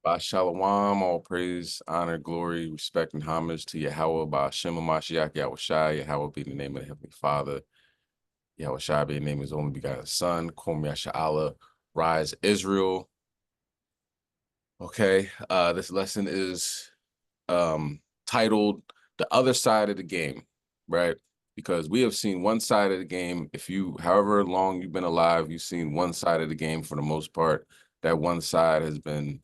By Shalom, all praise, honor, glory, respect, and homage to Yahweh by Shem Mashiach, Yahweh Shai. Yahweh be the name of the Heavenly Father. Yahweh Shai be the name of his only begotten Son. Kom Yasha'Allah, rise Israel. Okay, this lesson is titled The Other Side of the Game, right? Because we have seen one side of the game. However long you've been alive, you've seen one side of the game for the most part. That one side has been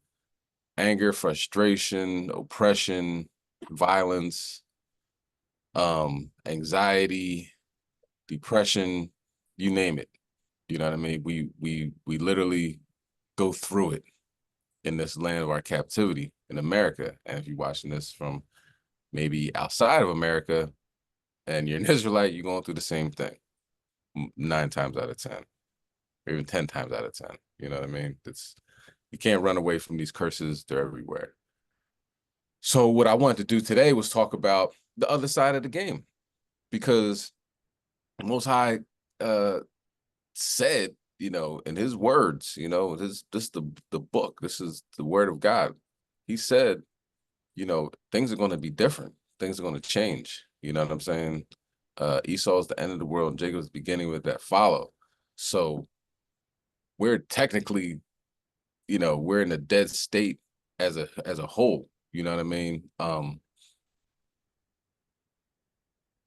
anger, frustration, oppression, violence, anxiety, depression, you name it. You know what I mean? We literally go through it in this land of our captivity in America. And if you're watching this from maybe outside of America and you're an Israelite, you're going through the same thing 9 times out of 10, or even 10 times out of 10. You know what I mean? You can't run away from these curses. They're everywhere. So what I wanted to do today was talk about the other side of the game, because the Most High said, in his words, this the book, this is the word of God. He said, things are going to be different. Things are going to change. You know what I'm saying? Esau's the end of the world, and Jacob's the beginning with that follow. So we're technically, we're in a dead state as a whole. You know what I mean?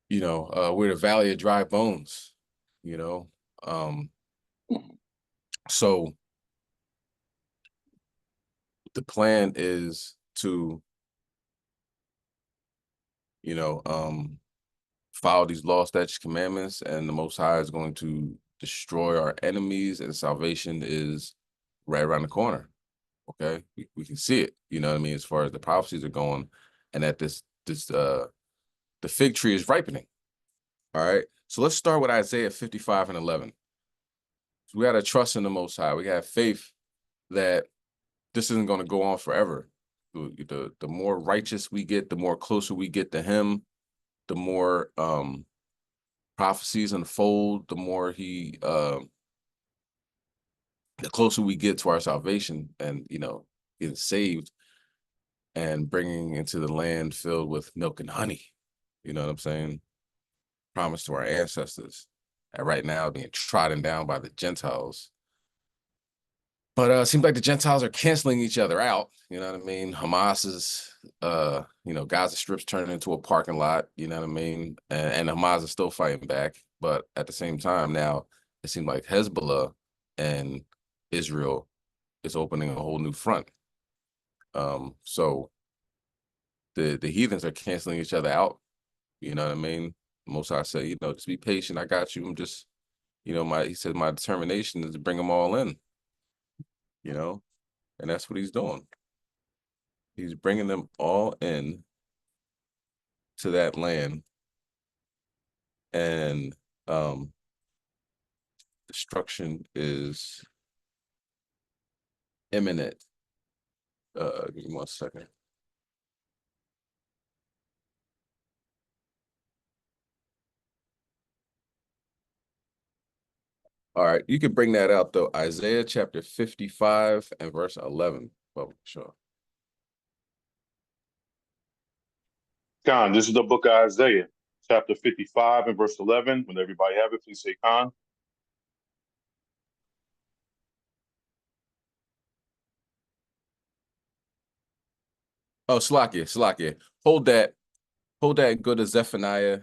We're the valley of dry bones, you know. So the plan is to, follow these law, statutes, commandments, and the Most High is going to destroy our enemies, and salvation is right around the corner. Okay, we can see it. You know what I mean? As far as the prophecies are going, and that the fig tree is ripening. All right. So let's start with Isaiah 55:11. So we got to trust in the Most High. We got faith that this isn't going to go on forever. The more righteous we get, the more closer we get to him, the more prophecies unfold, the more the closer we get to our salvation and, getting saved and bringing into the land filled with milk and honey. You know what I'm saying? Promise to our ancestors. And right now being trodden down by the Gentiles. But it seems like the Gentiles are canceling each other out. You know what I mean? Hamas is, Gaza Strip's turning into a parking lot. You know what I mean? And Hamas is still fighting back. But at the same time, now it seems like Hezbollah and Israel is opening a whole new front. So the heathens are canceling each other out. You know what I mean? Most I say, just be patient. I got you. I'm just, he said my determination is to bring them all in. And that's what he's doing. He's bringing them all in to that land, and destruction is imminent. Give me 1 second. All right, you can bring that out though. Isaiah chapter 55 and verse 11. Well, sure. Khan, this is the book of Isaiah, chapter 55 and verse 11. When everybody have it, please say Khan. Oh, Slakia. Hold that. Go to Zephaniah.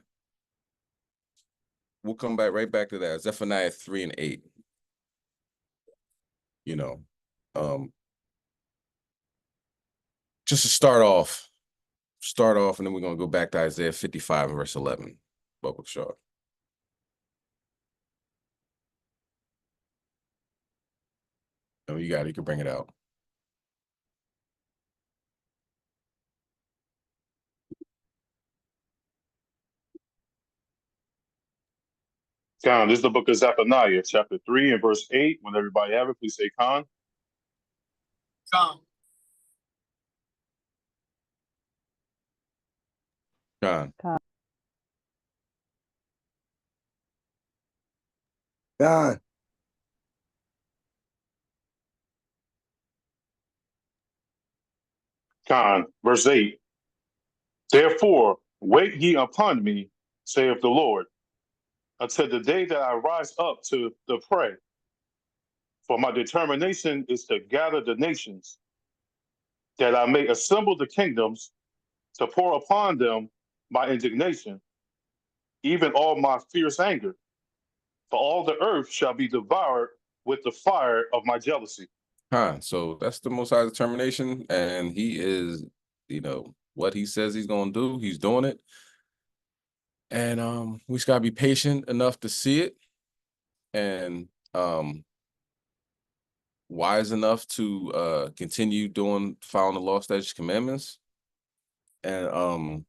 We'll come right back to that. Zephaniah 3 and 8. Just to start off, and then we're going to go back to Isaiah 55 and verse 11. Bubba Shaw. Oh, you got it. You can bring it out. Khan, this is the book of Zephaniah, chapter 3 and verse 8. When everybody have it, please say Khan. Khan. Khan. Khan. Verse 8. Therefore, wait ye upon me, saith the Lord, until the day that I rise up to the prey. For my determination is to gather the nations, that I may assemble the kingdoms, to pour upon them my indignation, even all my fierce anger. For all the earth shall be devoured with the fire of my jealousy. So that's the Most High determination, and he is, what he says he's gonna do, he's doing it. And we just gotta be patient enough to see it, and wise enough to continue following the law, statutes, commandments, and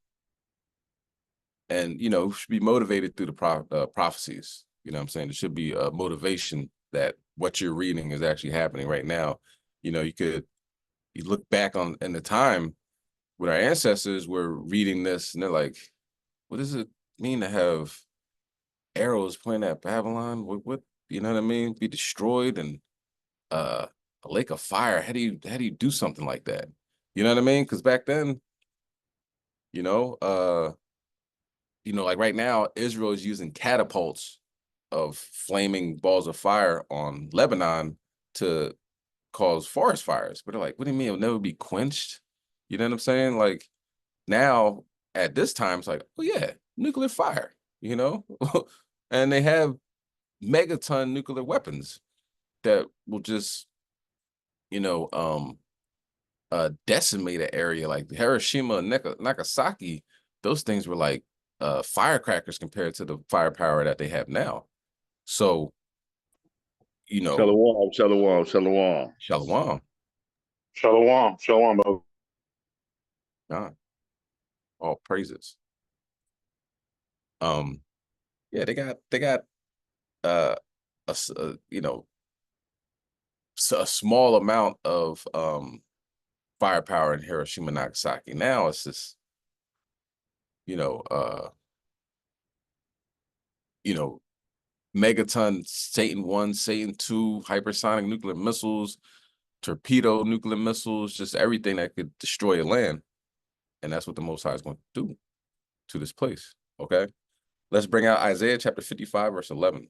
we should be motivated through the prophecies. You know what I'm saying? There should be a motivation that what you're reading is actually happening right now. You look back in the time when our ancestors were reading this, and they're like, what does it mean to have arrows pointing at Babylon? What you know what I mean? Be destroyed, and a lake of fire. How do you do something like that? You know what I mean? Because back then, like right now, Israel is using catapults of flaming balls of fire on Lebanon to cause forest fires. But they're like, what do you mean it'll never be quenched? You know what I'm saying? Like now at this time, it's like, oh yeah, nuclear fire, and they have megaton nuclear weapons that will just, decimate an area like Hiroshima and Nagasaki. Those things were like firecrackers compared to the firepower that they have now. So, Shalom, shalom, shalom. Shalom. Shalom, shalom, brother. God. All praises. Yeah, they got a small amount of firepower in Hiroshima and Nagasaki. Now it's just megaton Satan 1, Satan 2, hypersonic nuclear missiles, torpedo nuclear missiles, just everything that could destroy a land. And that's what the Most High is going to do to this place. Okay, let's bring out Isaiah chapter 55, verse 11.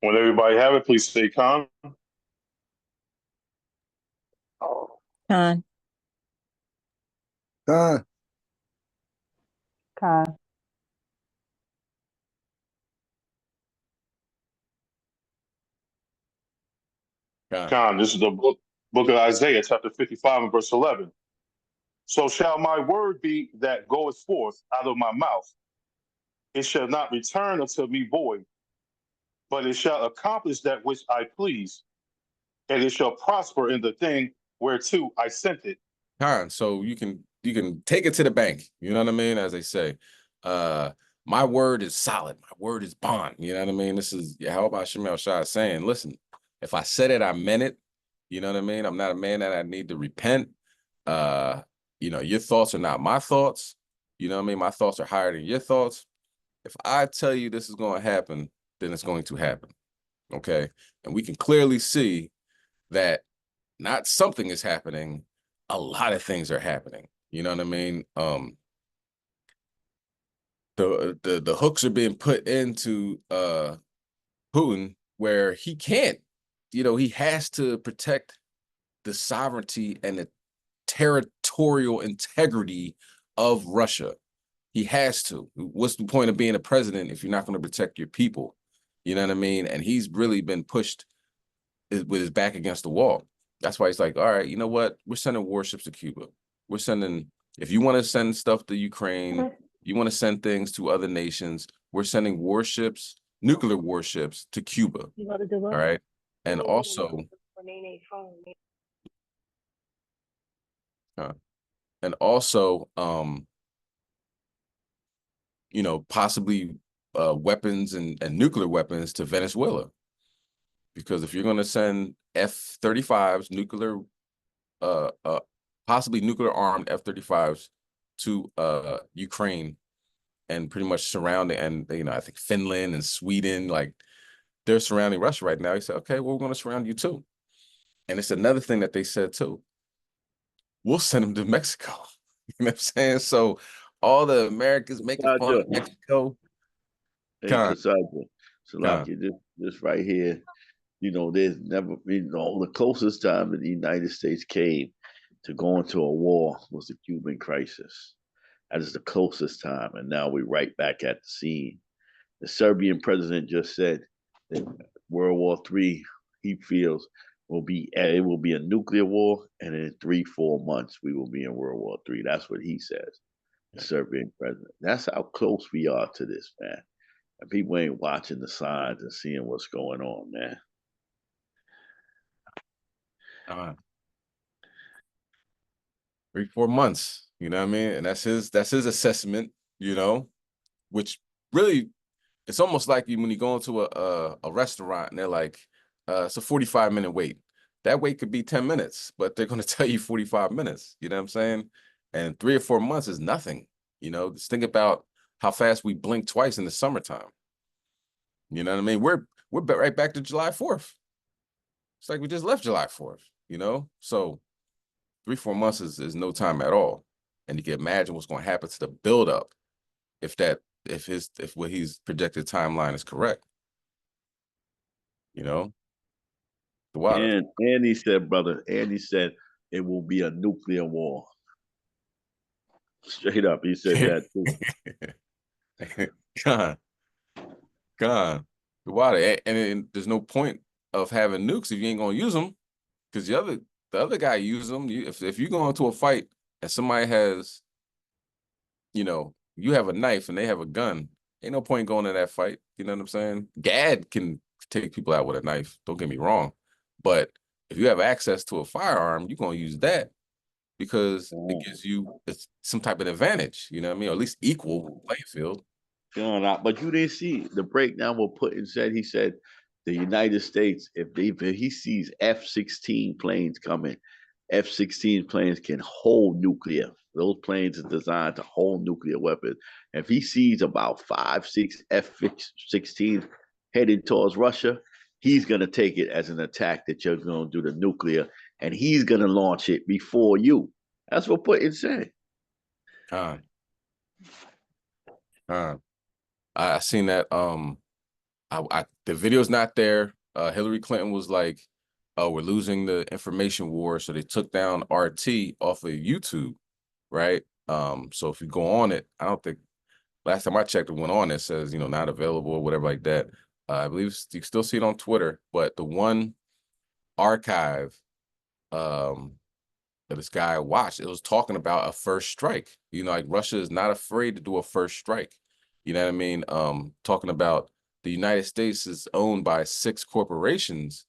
When everybody have it, please stay calm. Con. Con. Con. This is the book of Isaiah, chapter 55 and verse 11. So shall my word be that goeth forth out of my mouth. It shall not return unto me void, but it shall accomplish that which I please, and it shall prosper in the thing whereto I sent it. So you can take it to the bank. You know what I mean? As they say, my word is solid. My word is bond. You know what I mean? This is how about Shemel Shah saying, listen, if I said it, I meant it. You know what I mean? I'm not a man that I need to repent. Your thoughts are not my thoughts. You know what I mean? My thoughts are higher than your thoughts. If I tell you this is going to happen, then it's going to happen. Okay. And we can clearly see that not something is happening. A lot of things are happening. You know what I mean? The hooks are being put into Putin where he can't, he has to protect the sovereignty and the territorial integrity of Russia. He has to. What's the point of being a president if you're not going to protect your people? You know what I mean? And he's really been pushed with his back against the wall. That's why he's like, all right, you know what? We're sending warships to Cuba. We're sending, if you want to send stuff to Ukraine, you want to send things to other nations, we're sending warships, nuclear warships to Cuba. All right. And also, possibly weapons and nuclear weapons to Venezuela. Because if you're going to send F-35s, possibly nuclear armed F-35s to Ukraine and pretty much surrounding, and I think Finland and Sweden, like they're surrounding Russia right now. He said, okay, well, we're going to surround you too. And it's another thing that they said too. We'll send them to Mexico. You know what I'm saying? So all the Americans making fun of Mexico. Hey, Con, Cassandra, con. Salaki, this right here, there's never been, the closest time that the United States came to going to a war was the Cuban crisis. That is the closest time, and now we're right back at the scene. The Serbian president just said that World War III, he feels, it will be a nuclear war, and in 3-4 months we will be in World War III. That's what he says. The Serbian president. That's how close we are to this, man. And people ain't watching the signs and seeing what's going on, man. 3-4 months. You know what I mean? And that's his assessment, which really, it's almost like when you go into a restaurant and they're like, it's a 45-minute wait. That wait could be 10 minutes, but they're going to tell you 45 minutes. You know what I'm saying? And 3 or 4 months is nothing. Just think about how fast we blink twice in the summertime. You know what I mean? We're right back to July 4th. It's like we just left July 4th, So 3-4 months is no time at all. And you can imagine what's going to happen to the buildup if what he's projected timeline is correct. The water. And he said, brother, Andy said it will be a nuclear war. Straight up, he said that too. God, the water. And there's no point of having nukes if you ain't gonna use them, because the other guy used them. If you go into a fight and somebody has, you have a knife and they have a gun, ain't no point going to that fight. You know what I'm saying? Gad can take people out with a knife. Don't get me wrong, but if you have access to a firearm, you're gonna use that because it gives you some type of advantage. You know what I mean? Or at least equal playing field. But you didn't see the breakdown what Putin said. He said the United States, if he sees F-16 planes coming, F-16 planes can hold nuclear. Those planes are designed to hold nuclear weapons. If he sees about 5-6 F-16 heading towards Russia, he's going to take it as an attack that you're going to do the nuclear, and he's going to launch it before you. That's what Putin said. I seen that. The video's not there. Hillary Clinton was like, "Oh, we're losing the information war," so they took down RT off of YouTube, right? So if you go on it, I don't think last time I checked, it went on. It says not available or whatever like that. I believe you can still see it on Twitter, but the one archive that this guy watched, it was talking about a first strike. Like Russia is not afraid to do a first strike. You know what I mean? Talking about the United States is owned by 6 corporations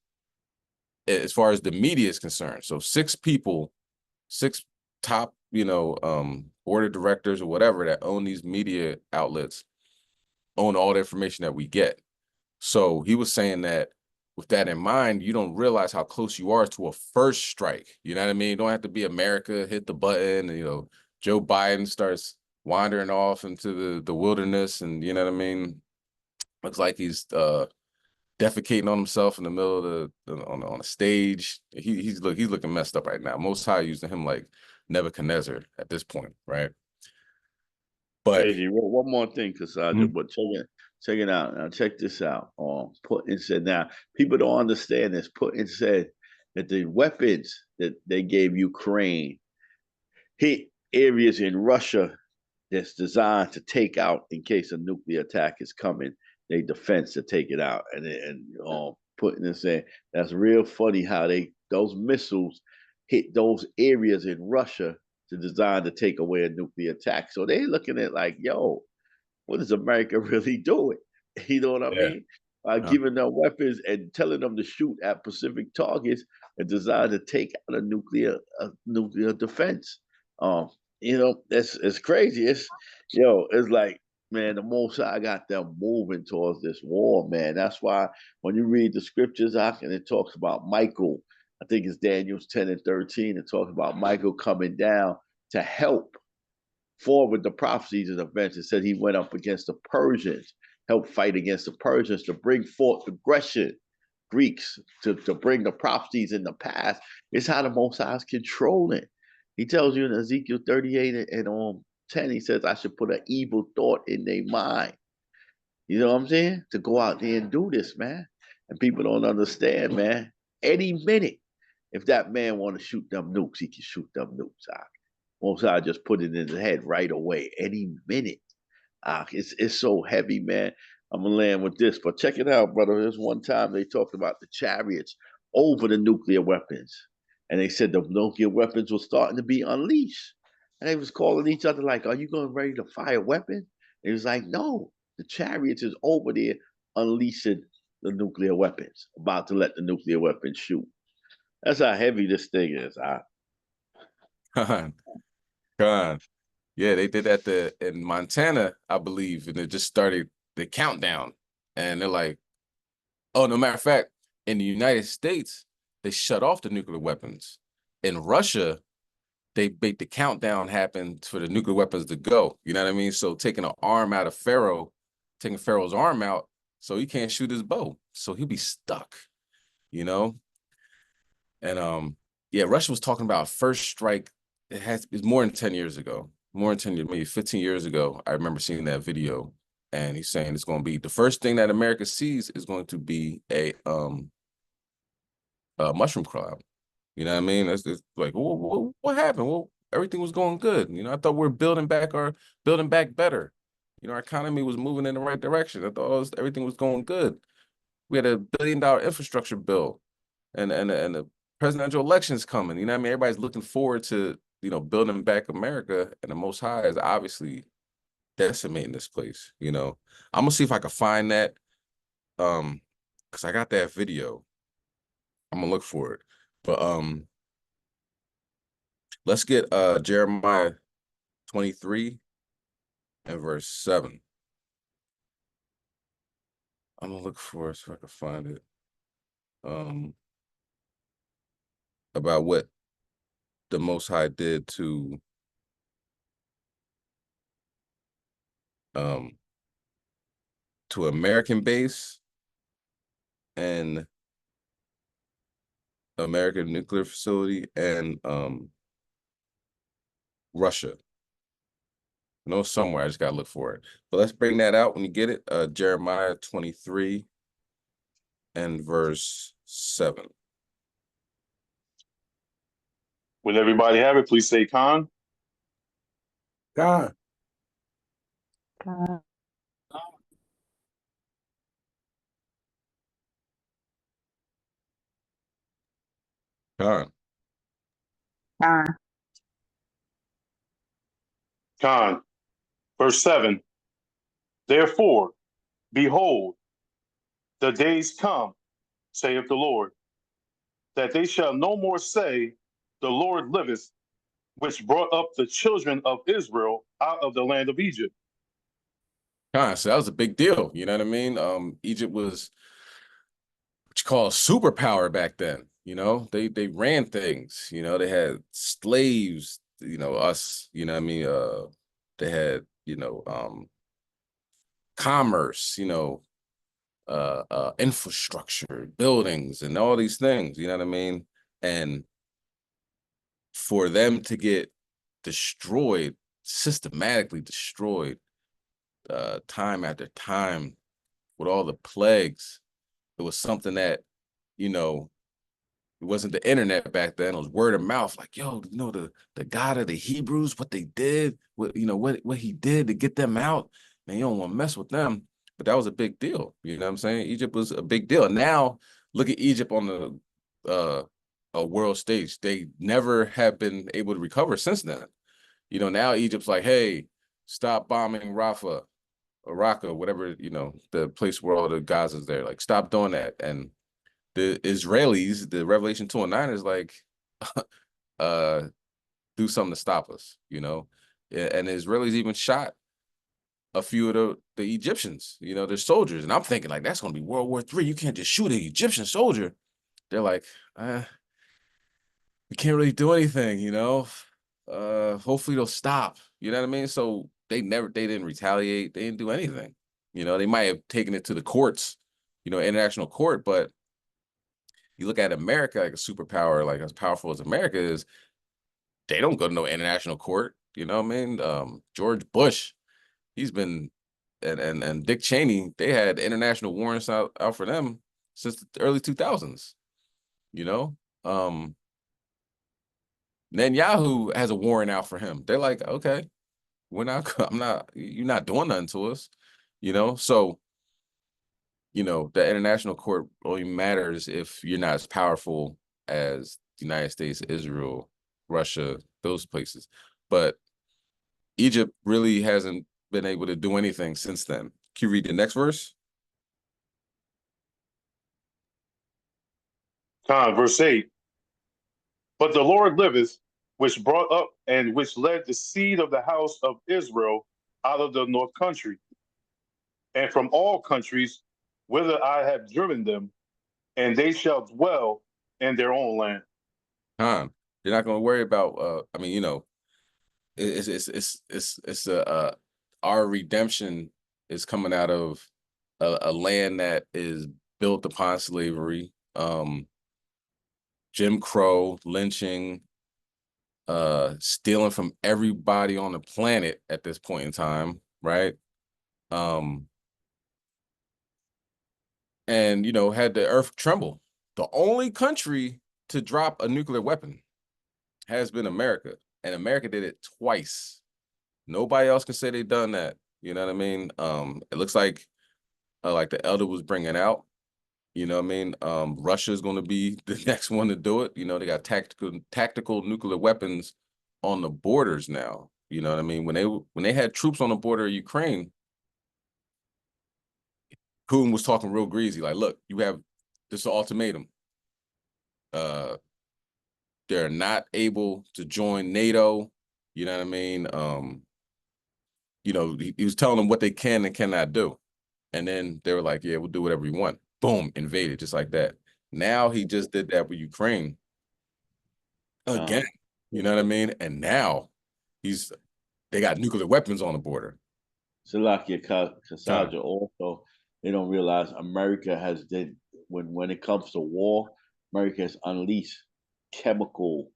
as far as the media is concerned. So 6 people, 6 top, board of directors or whatever that own these media outlets own all the information that we get. So he was saying that with that in mind, you don't realize how close you are to a first strike. You know what I mean? You don't have to be America, hit the button, and, Joe Biden starts wandering off into the wilderness, and you know what I mean? Looks like he's defecating on himself in the middle of on a stage. He's looking messed up right now. Most High using him like Nebuchadnezzar at this point, right? But Crazy. One more thing, Cassandra, but check it out. Now check this out. Putin said, now people don't understand this. Putin said that the weapons that they gave Ukraine hit areas in Russia that's designed to take out in case a nuclear attack is coming. They defense to take it out, and Putin is saying that's real funny how those missiles hit those areas in Russia to design to take away a nuclear attack. So they're looking at like, yo, what is America really doing? You know what I mean? Giving them weapons and telling them to shoot at specific targets and designed to take out a nuclear defense. It's crazy. It's like, man, the Most High got them moving towards this war, man. That's why when you read the scriptures, and it talks about Michael, I think it's Daniel's 10 and 13, it talks about Michael coming down to help forward the prophecies and events. It said he went up against the Persians, helped fight against the Persians to bring forth aggression Greeks to bring the prophecies in the past. It's how the Most High is controlling. He tells you in Ezekiel 38 and 10, he says, I should put an evil thought in their mind. You know what I'm saying? To go out there and do this, man. And people don't understand, man. Any minute, if that man want to shoot them nukes, he can shoot them nukes. Most High just put it in his head right away. Any minute. It's so heavy, man. I'm gonna land with this, but check it out, brother. There's one time they talked about the chariots over the nuclear weapons, and they said the nuclear weapons were starting to be unleashed, and they was calling each other like, "Are you going ready to fire weapons?" And he was like, "No, the chariots is over there unleashing the nuclear weapons, about to let the nuclear weapons shoot." That's how heavy this thing is. Con, con. Yeah, they did that in Montana, I believe, and it just started the countdown. And they're like, oh, no matter of fact, in the United States, they shut off the nuclear weapons. In Russia, they made the countdown happen for the nuclear weapons to go. You know what I mean? So taking an arm out of Pharaoh, taking Pharaoh's arm out, so he can't shoot his bow. So he'll be stuck, you know? And yeah, Russia was talking about first strike. It's more than 10 years ago. More than 10 years, maybe 15 years ago, I remember seeing that video, and he's saying it's going to be the first thing that America sees is going to be a mushroom cloud. You know what I mean? It's like, what happened? Well, everything was going good. You know, I thought we were building back better. You know, our economy was moving in the right direction. I thought everything was going good. We had $1 billion infrastructure bill, and the presidential elections coming. You know what I mean? Everybody's looking forward to, you know, building back America, and the Most High is obviously decimating this place. You know, I'm gonna see if I can find that, because I got that video. I'm gonna look for it, but let's get Jeremiah 23 and verse 7. I'm gonna look for it so I can find it. About what the Most High did to American base and American nuclear facility and Russia. No, somewhere. I just gotta look for it. But let's bring that out when you get it. Jeremiah 23 and verse 7. When everybody have it, please say con. God. Con. God. Con. Con. Verse 7. Therefore, behold, the days come, saith the Lord, that they shall no more say, the Lord liveth, which brought up the children of Israel out of the land of Egypt. God. So that was a big deal. You know what I mean? Egypt was what you call a superpower back then. You know, they ran things. You know, they had slaves. You know, us. You know what I mean? They had, you know, commerce. You know, infrastructure, buildings, and all these things. You know what I mean? And for them to get destroyed, systematically destroyed, time after time, with all the plagues, it was something that, you know, it wasn't the internet back then. It was word of mouth. Like, yo, you know, the God of the Hebrews, what they did, what he did to get them out. Man, you don't want to mess with them. But that was a big deal. You know what I'm saying? Egypt was a big deal. Now look at Egypt on the a world stage. They never have been able to recover since then. You know, now Egypt's like, hey, stop bombing Rafah or Raqqa, whatever, you know, the place where all the Gaza's there. Like, stop doing that. And the Israelis, the Revelation 2 and 9 is like, do something to stop us, you know? And the Israelis even shot a few of the Egyptians, you know, their soldiers. And I'm thinking, like, that's going to be World War III. You can't just shoot an Egyptian soldier. They're like, we can't really do anything, you know? Hopefully they'll stop. You know what I mean? So they didn't retaliate. They didn't do anything. You know, they might have taken it to the courts, you know, international court, but you look at America, like a superpower, like as powerful as America is, they don't go to no international court. You know what I mean? George Bush, he's been, and Dick Cheney, they had international warrants out for them since the early 2000s. You know, Netanyahu has a warrant out for him. They're like, okay, we're not, you're not doing nothing to us, you know? So, you know, the international court only matters if you're not as powerful as the United States, Israel, Russia, those places. But Egypt really hasn't been able to do anything since then. Can you read the next verse? Verse 8. But the Lord liveth, which brought up and which led the seed of the house of Israel out of the north country, and from all countries whither I have driven them, and they shall dwell in their own land. You're not going to worry about. I mean, you know, it's our redemption is coming out of a land that is built upon slavery, Jim Crow, lynching, stealing from everybody on the planet at this point in time, right? And you know, had the earth tremble. The only country to drop a nuclear weapon has been America, and America did it twice. Nobody else can say they've done that. You know what I mean? It looks like the elder was bringing out. You know what I mean? Russia is going to be the next one to do it. You know, they got tactical nuclear weapons on the borders now. You know what I mean? When they had troops on the border of Ukraine, Putin was talking real greasy, like, look, you have this ultimatum. They're not able to join NATO. You know what I mean? You know, he was telling them what they can and cannot do. And then they were like, yeah, we'll do whatever we want. Boom, invaded just like that. Now he just did that with Ukraine again. You know what I mean? And now they got nuclear weapons on the border. Salakia Kasaja also, they don't realize America has did when it comes to war, America has unleashed chemical,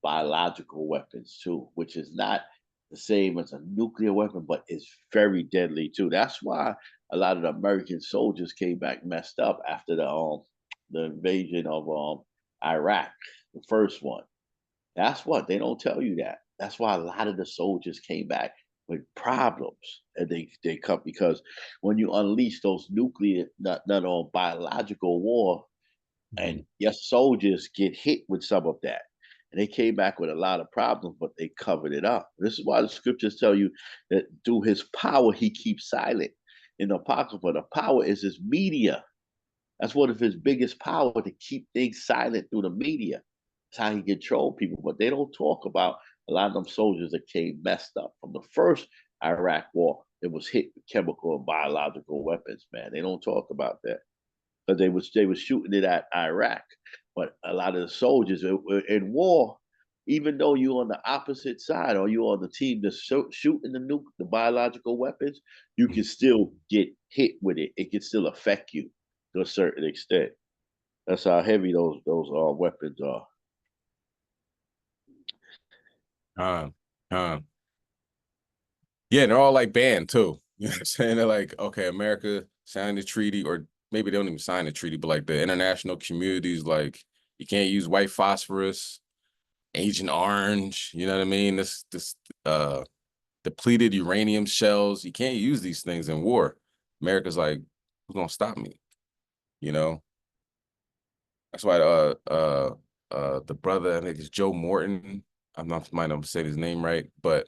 biological weapons too, which is not the same as a nuclear weapon, but it's very deadly too. That's why a lot of the American soldiers came back messed up after the invasion of Iraq, the first one. That's what they don't tell you that. That's why a lot of the soldiers came back with problems, and they come because when you unleash those nuclear, not on biological war, and your soldiers get hit with some of that. And they came back with a lot of problems, but they covered it up. This is why the scriptures tell you that through his power, he keeps silent. In the Apocrypha, the power is his media. That's one of his biggest power, to keep things silent through the media. That's how he control people. But they don't talk about a lot of them soldiers that came messed up from the first Iraq war. It was hit with chemical and biological weapons, man. They don't talk about that because they was shooting it at Iraq. But a lot of the soldiers in war, even though you're on the opposite side or you're on the team that's shooting the biological weapons, you can still get hit with it. It can still affect you to a certain extent. That's how heavy those weapons are. Yeah, they're all like banned too. You know what I'm saying? They're like, okay, America signed the treaty, or maybe they don't even sign the treaty, but like the international communities, like, you can't use white phosphorus, Agent Orange, you know what I mean? This depleted uranium shells. You can't use these things in war. America's like, who's gonna stop me? You know? That's why the brother, I think it's Joe Morton. Might not say his name right, but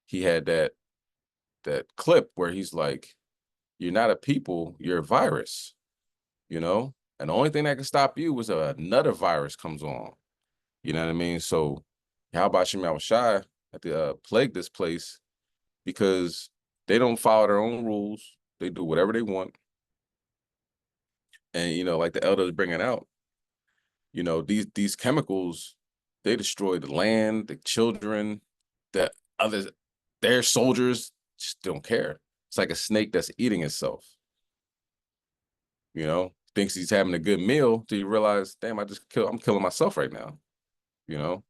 he had that clip where he's like, you're not a people, you're a virus, you know? And the only thing that can stop you was another virus comes on. You know what I mean? So how about Shemal Shai had to plague this place because they don't follow their own rules. They do whatever they want. And, you know, like the elders bringing out, you know, these chemicals, they destroy the land, the children, the others, their soldiers just don't care. It's like a snake that's eating itself. You know, thinks he's having a good meal till you realize, damn, I'm killing myself right now, you know?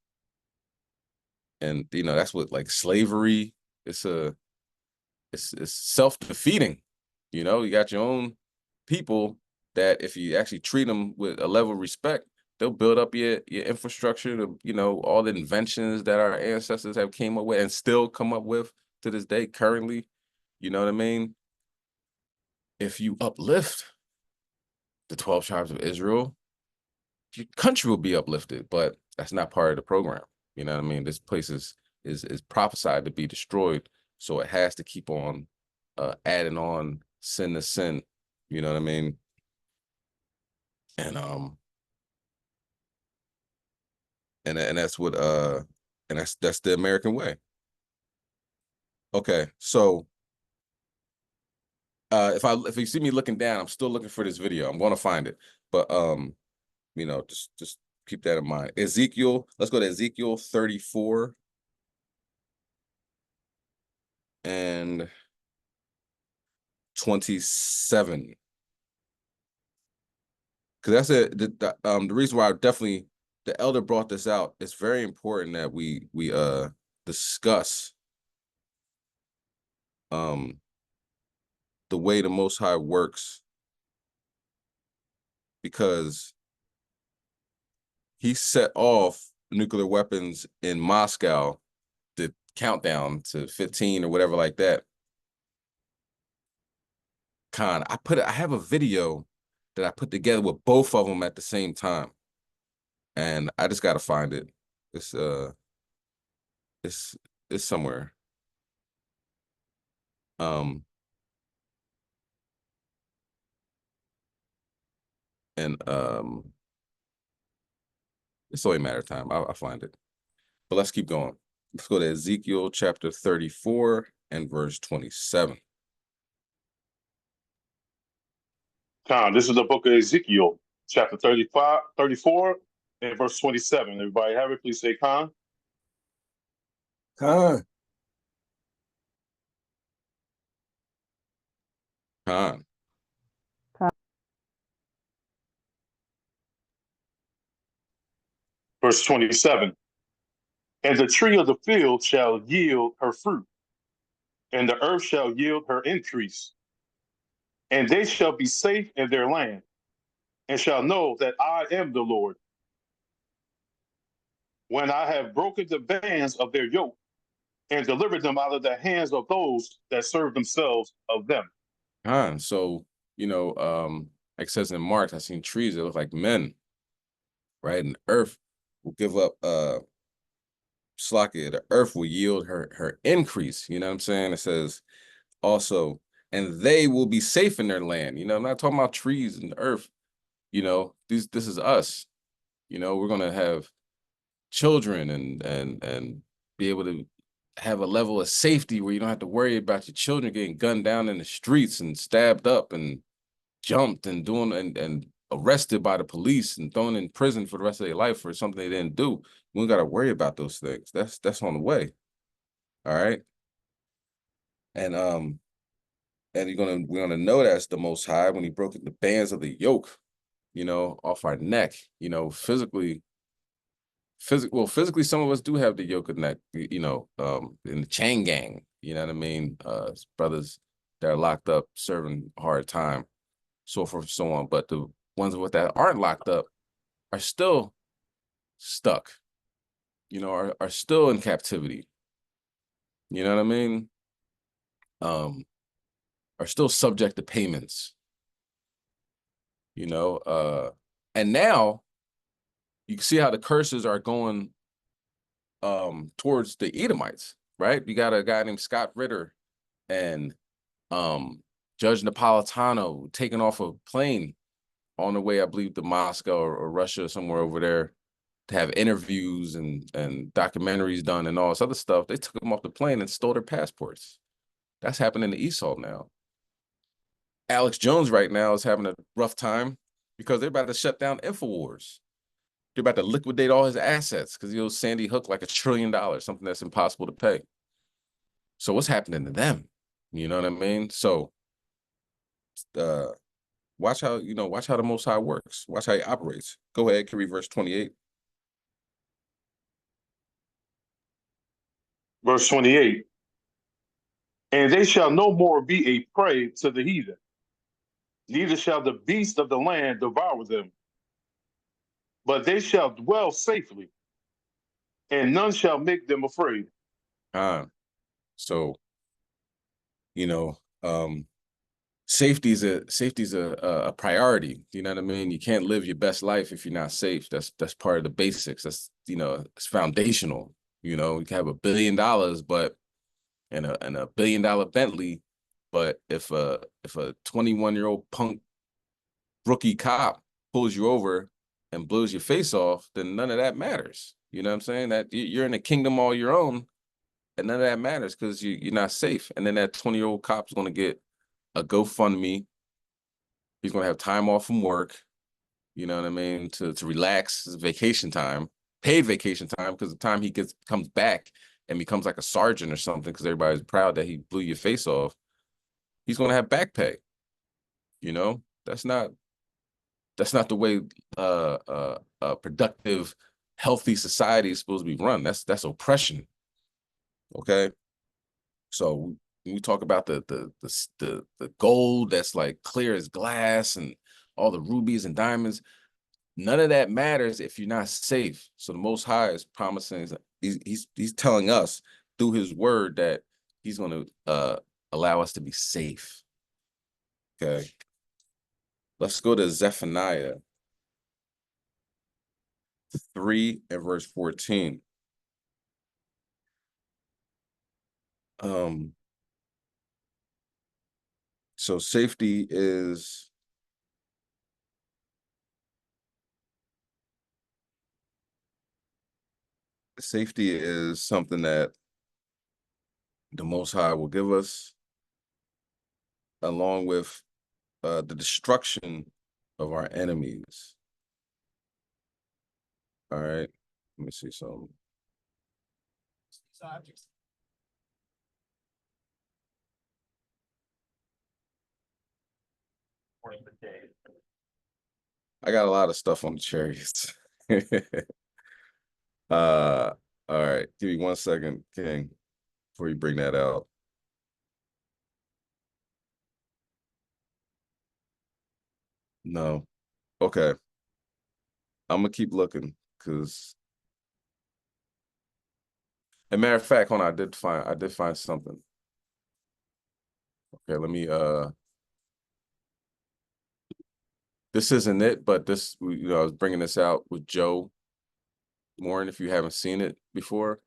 And, you know, that's what, like, slavery, it's self-defeating, you know? You got your own people that if you actually treat them with a level of respect, they'll build up your infrastructure, to, you know, all the inventions that our ancestors have came up with and still come up with to this day currently, you know what I mean? If you uplift the 12 tribes of Israel, your country will be uplifted, but that's not part of the program. You know what I mean? This place is prophesied to be destroyed, so it has to keep on adding on sin to sin. You know what I mean? And and that's what and that's the American way. Okay, so if you see me looking down, I'm still looking for this video. I'm gonna find it, but you know, just keep that in mind. Ezekiel, let's go to Ezekiel 34 and 27. Because that's it. The reason why the elder brought this out, it's very important that we discuss the way the Most High works, because he set off nuclear weapons in Moscow, the countdown to 15 or whatever like that. I have a video that I put together with both of them at the same time, and I just gotta find it. It's somewhere. And it's only a matter of time. I'll find it. But let's keep going. Let's go to Ezekiel chapter 34 and verse 27. This is the book of Ezekiel, chapter 34, and verse 27. Everybody have it? Please say Khan. Khan. Verse 27. And the tree of the field shall yield her fruit, and the earth shall yield her increase. And they shall be safe in their land, and shall know that I am the Lord, when I have broken the bands of their yoke, and delivered them out of the hands of those that serve themselves of them. So, you know, like it says in Mark, I've seen trees that look like men, right? And the earth will give up Slakia, the earth will yield her increase. You know what I'm saying? It says also, and they will be safe in their land. You know, I'm not talking about trees and the earth. You know, this is us. You know, we're gonna have children and be able to have a level of safety where you don't have to worry about your children getting gunned down in the streets and stabbed up and jumped and doing and arrested by the police and thrown in prison for the rest of their life for something they didn't do. We don't got to worry about those things. That's on the way. All right. And we're gonna know that's the Most High when he broke the bands of the yoke, you know, off our neck. You know, physically, some of us do have the yoke of neck, you know, in the chain gang, you know what I mean? Brothers that are locked up serving hard time, so forth and so on. But the ones that aren't locked up are still stuck, you know, are still in captivity. You know what I mean? Are still subject to payments. You know, and now you can see how the curses are going towards the Edomites, right? You got a guy named Scott Ritter and Judge Napolitano taking off a plane on the way, I believe, to Moscow or Russia, somewhere over there, to have interviews and documentaries done and all this other stuff. They took them off the plane and stole their passports. That's happening to Esau now. Alex Jones right now is having a rough time because they're about to shut down InfoWars. They're about to liquidate all his assets because he owes Sandy Hook like $1 trillion, something that's impossible to pay. So what's happening to them? You know what I mean? So Watch how, watch how the Most High works. Watch how he operates. Go ahead, can read verse 28. Verse 28. And they shall no more be a prey to the heathen, neither shall the beasts of the land devour them, but they shall dwell safely, and none shall make them afraid. So, you know, safety's a priority. You know what I mean? You can't live your best life if you're not safe. That's part of the basics. That's, it's foundational. You can have $1 billion, but and a $1 billion Bentley, but if a 21-year-old punk rookie cop pulls you over and blows your face off, then none of that matters. You know what I'm saying? That you're in a kingdom all your own, and none of that matters because you're not safe. And then that 20-year-old cop's going to get a GoFundMe. He's going to have time off from work, you know what I mean, to relax, his vacation time, paid vacation time, because the time he comes back and becomes like a sergeant or something, because everybody's proud that he blew your face off, he's going to have back pay. That's not the way a productive, healthy society is supposed to be run. That's oppression. Okay. So when we talk about the gold that's like clear as glass and all the rubies and diamonds, none of that matters if you're not safe. So the Most High is promising, he's telling us through his word that he's going to allow us to be safe. Okay. Let's go to Zephaniah 3 and verse 14. So safety is something that the Most High will give us, along with the destruction of our enemies. All right, let me see something. I got a lot of stuff on the chariots. All right, give me 1 second, King, before you bring that out. No. Okay. I'm gonna keep looking, because, as a matter of fact, hold on, I did find something. Okay, let me this isn't it, but this, I was bringing this out with Joe Morin, if you haven't seen it before.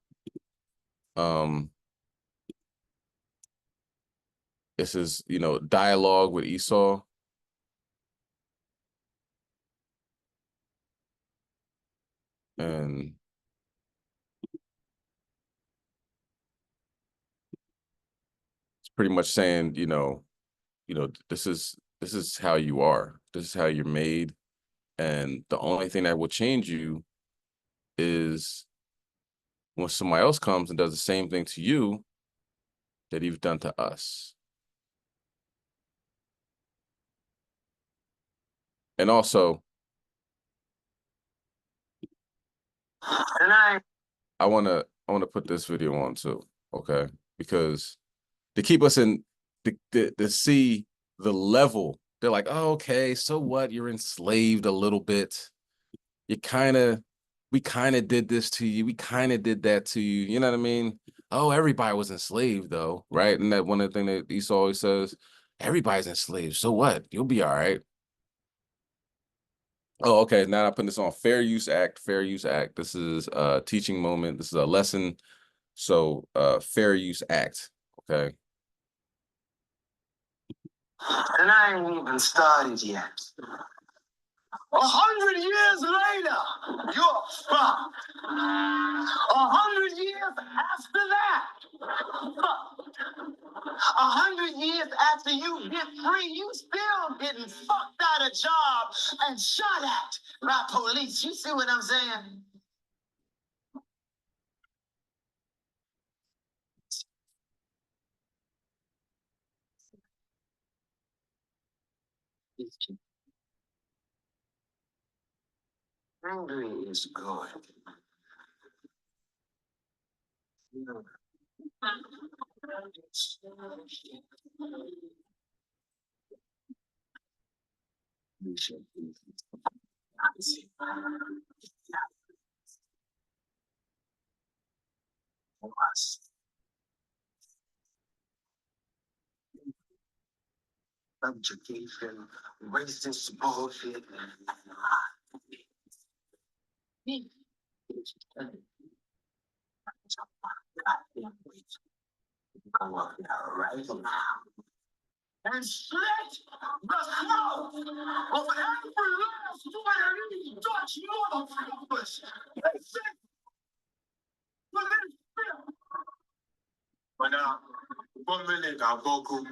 This is, dialogue with Esau. And it's pretty much saying, this is how you are. This is how you're made. And the only thing that will change you is when somebody else comes and does the same thing to you that you've done to us. And also, I wanna put this video on too, okay? Because to keep us in to see the level, they're like, oh, okay, so what? You're enslaved a little bit. We kind of did this to you. We kind of did that to you. You know what I mean? Oh, everybody was enslaved though, right? And that one of the things that Esau always says, everybody's enslaved. So what? You'll be all right. Oh, okay. Now I'm putting this on Fair Use Act. Fair Use Act. This is a teaching moment. This is a lesson. So Fair Use Act. Okay. And I ain't even started yet. 100 years later, you're fucked. 100 years after that, 100 years after you get free, you still getting fucked out of job and shot at by police. You see what I'm saying? Angry is good. Subjugation, racist bullshit. Come up here right now and slit the throat of every last one of these Dutch motherfuckers. That's it. For this film. But now, 1 minute, I'll go cool.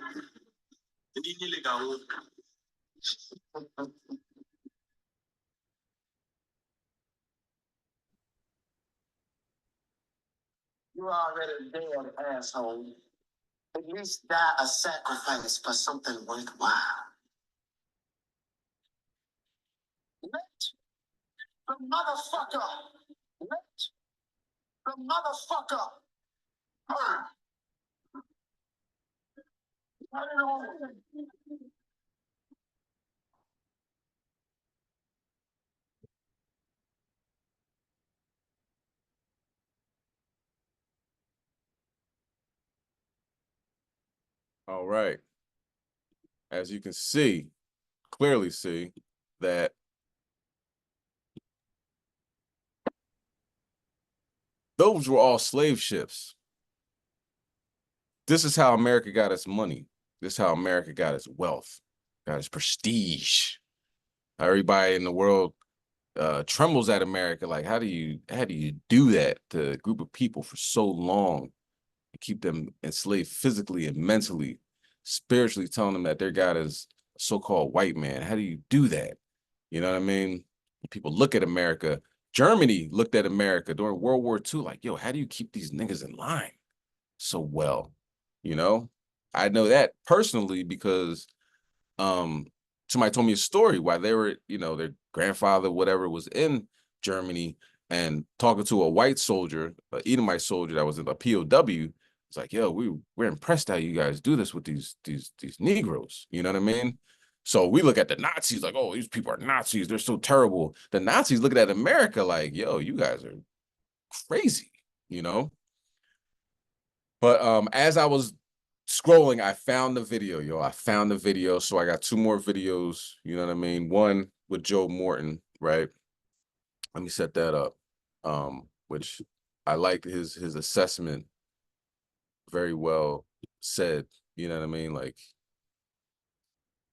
You already dead, asshole. At least die a sacrifice for something worthwhile. Let the motherfucker, let the motherfucker burn. All right. As you can see, clearly see that those were all slave ships. This is how America got its money. This is how America got its wealth, got its prestige. Everybody in the world trembles at America. Like, how do you do that to a group of people for so long and keep them enslaved physically and mentally, spiritually, telling them that their God is a so-called white man? How do you do that? You know what I mean? People look at America. Germany looked at America during World War II like, yo, how do you keep these niggas in line so well? You know, I know that personally because somebody told me a story while they were, you know, their grandfather, whatever, was in Germany and talking to a white soldier, an Edomite soldier that was in a POW. It's like, yo, we're impressed how you guys do this with these Negroes. You know what I mean? So we look at the Nazis like, oh, these people are Nazis. They're so terrible. The Nazis looking at America like, yo, you guys are crazy, you know? But as I was scrolling, I found the video, yo. I found the video. So I got 2 more videos, you know what I mean? One with Joe Morton, right? Let me set that up. Which I like his assessment, very well said, you know what I mean? Like,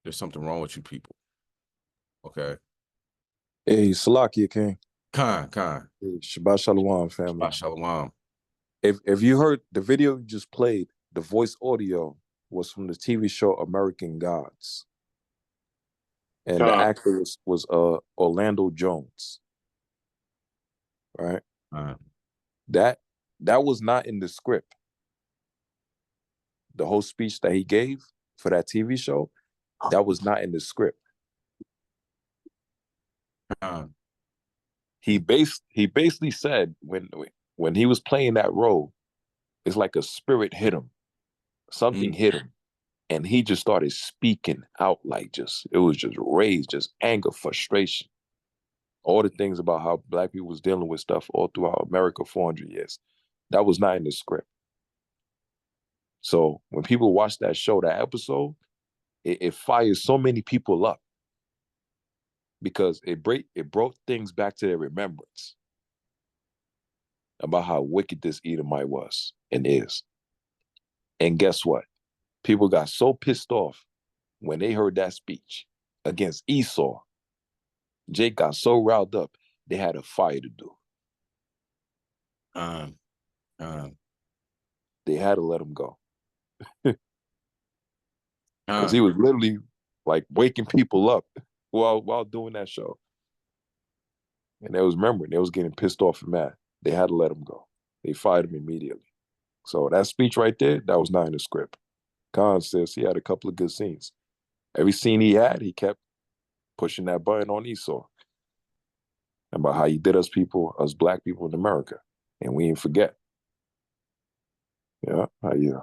there's something wrong with you people. Okay. Hey, Salakia King. Khan. Hey, Shabbat Shalom, family. Shabbat Shalom. If you heard the video you just played, the voice audio was from the TV show American Gods. And the actor was Orlando Jones. Right? That was not in the script. The whole speech that he gave for that TV show, that was not in the script. He basically said when he was playing that role, it's like a spirit hit him. Something hit him. And he just started speaking out like it was just rage, just anger, frustration. All the things about how Black people was dealing with stuff all throughout America 400 years. That was not in the script. So when people watch that show, that episode, it fires so many people up because it brought things back to their remembrance about how wicked this Edomite was and is. And guess what? People got so pissed off when they heard that speech against Esau. Jake got so riled up, they had a fire to do. They had to let him go. Because he was literally like waking people up while doing that show. And they was remembering, they was getting pissed off and mad. They had to let him go. They fired him immediately. So that speech right there, that was not in the script. Khan says he had a couple of good scenes. Every scene he had, he kept pushing that button on Esau. about how he did us people, us black people in America, and we ain't forget. Yeah, how you?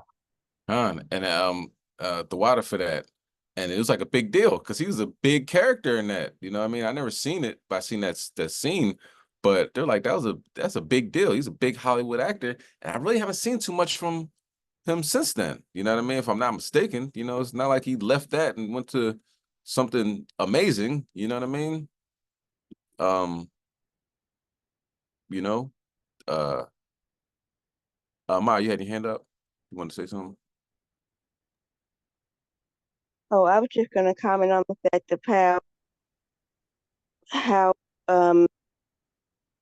And the water for that. And it was like a big deal because he was a big character in that. You know what I mean? I never seen it, but I seen that scene. But they're like, that's a big deal. He's a big Hollywood actor. And I really haven't seen too much from him since then. You know what I mean? If I'm not mistaken, you know, it's not like he left that and went to something amazing. You know what I mean? You know, Ma, you had your hand up. You want to say something? Oh, I was just gonna comment on the fact of how um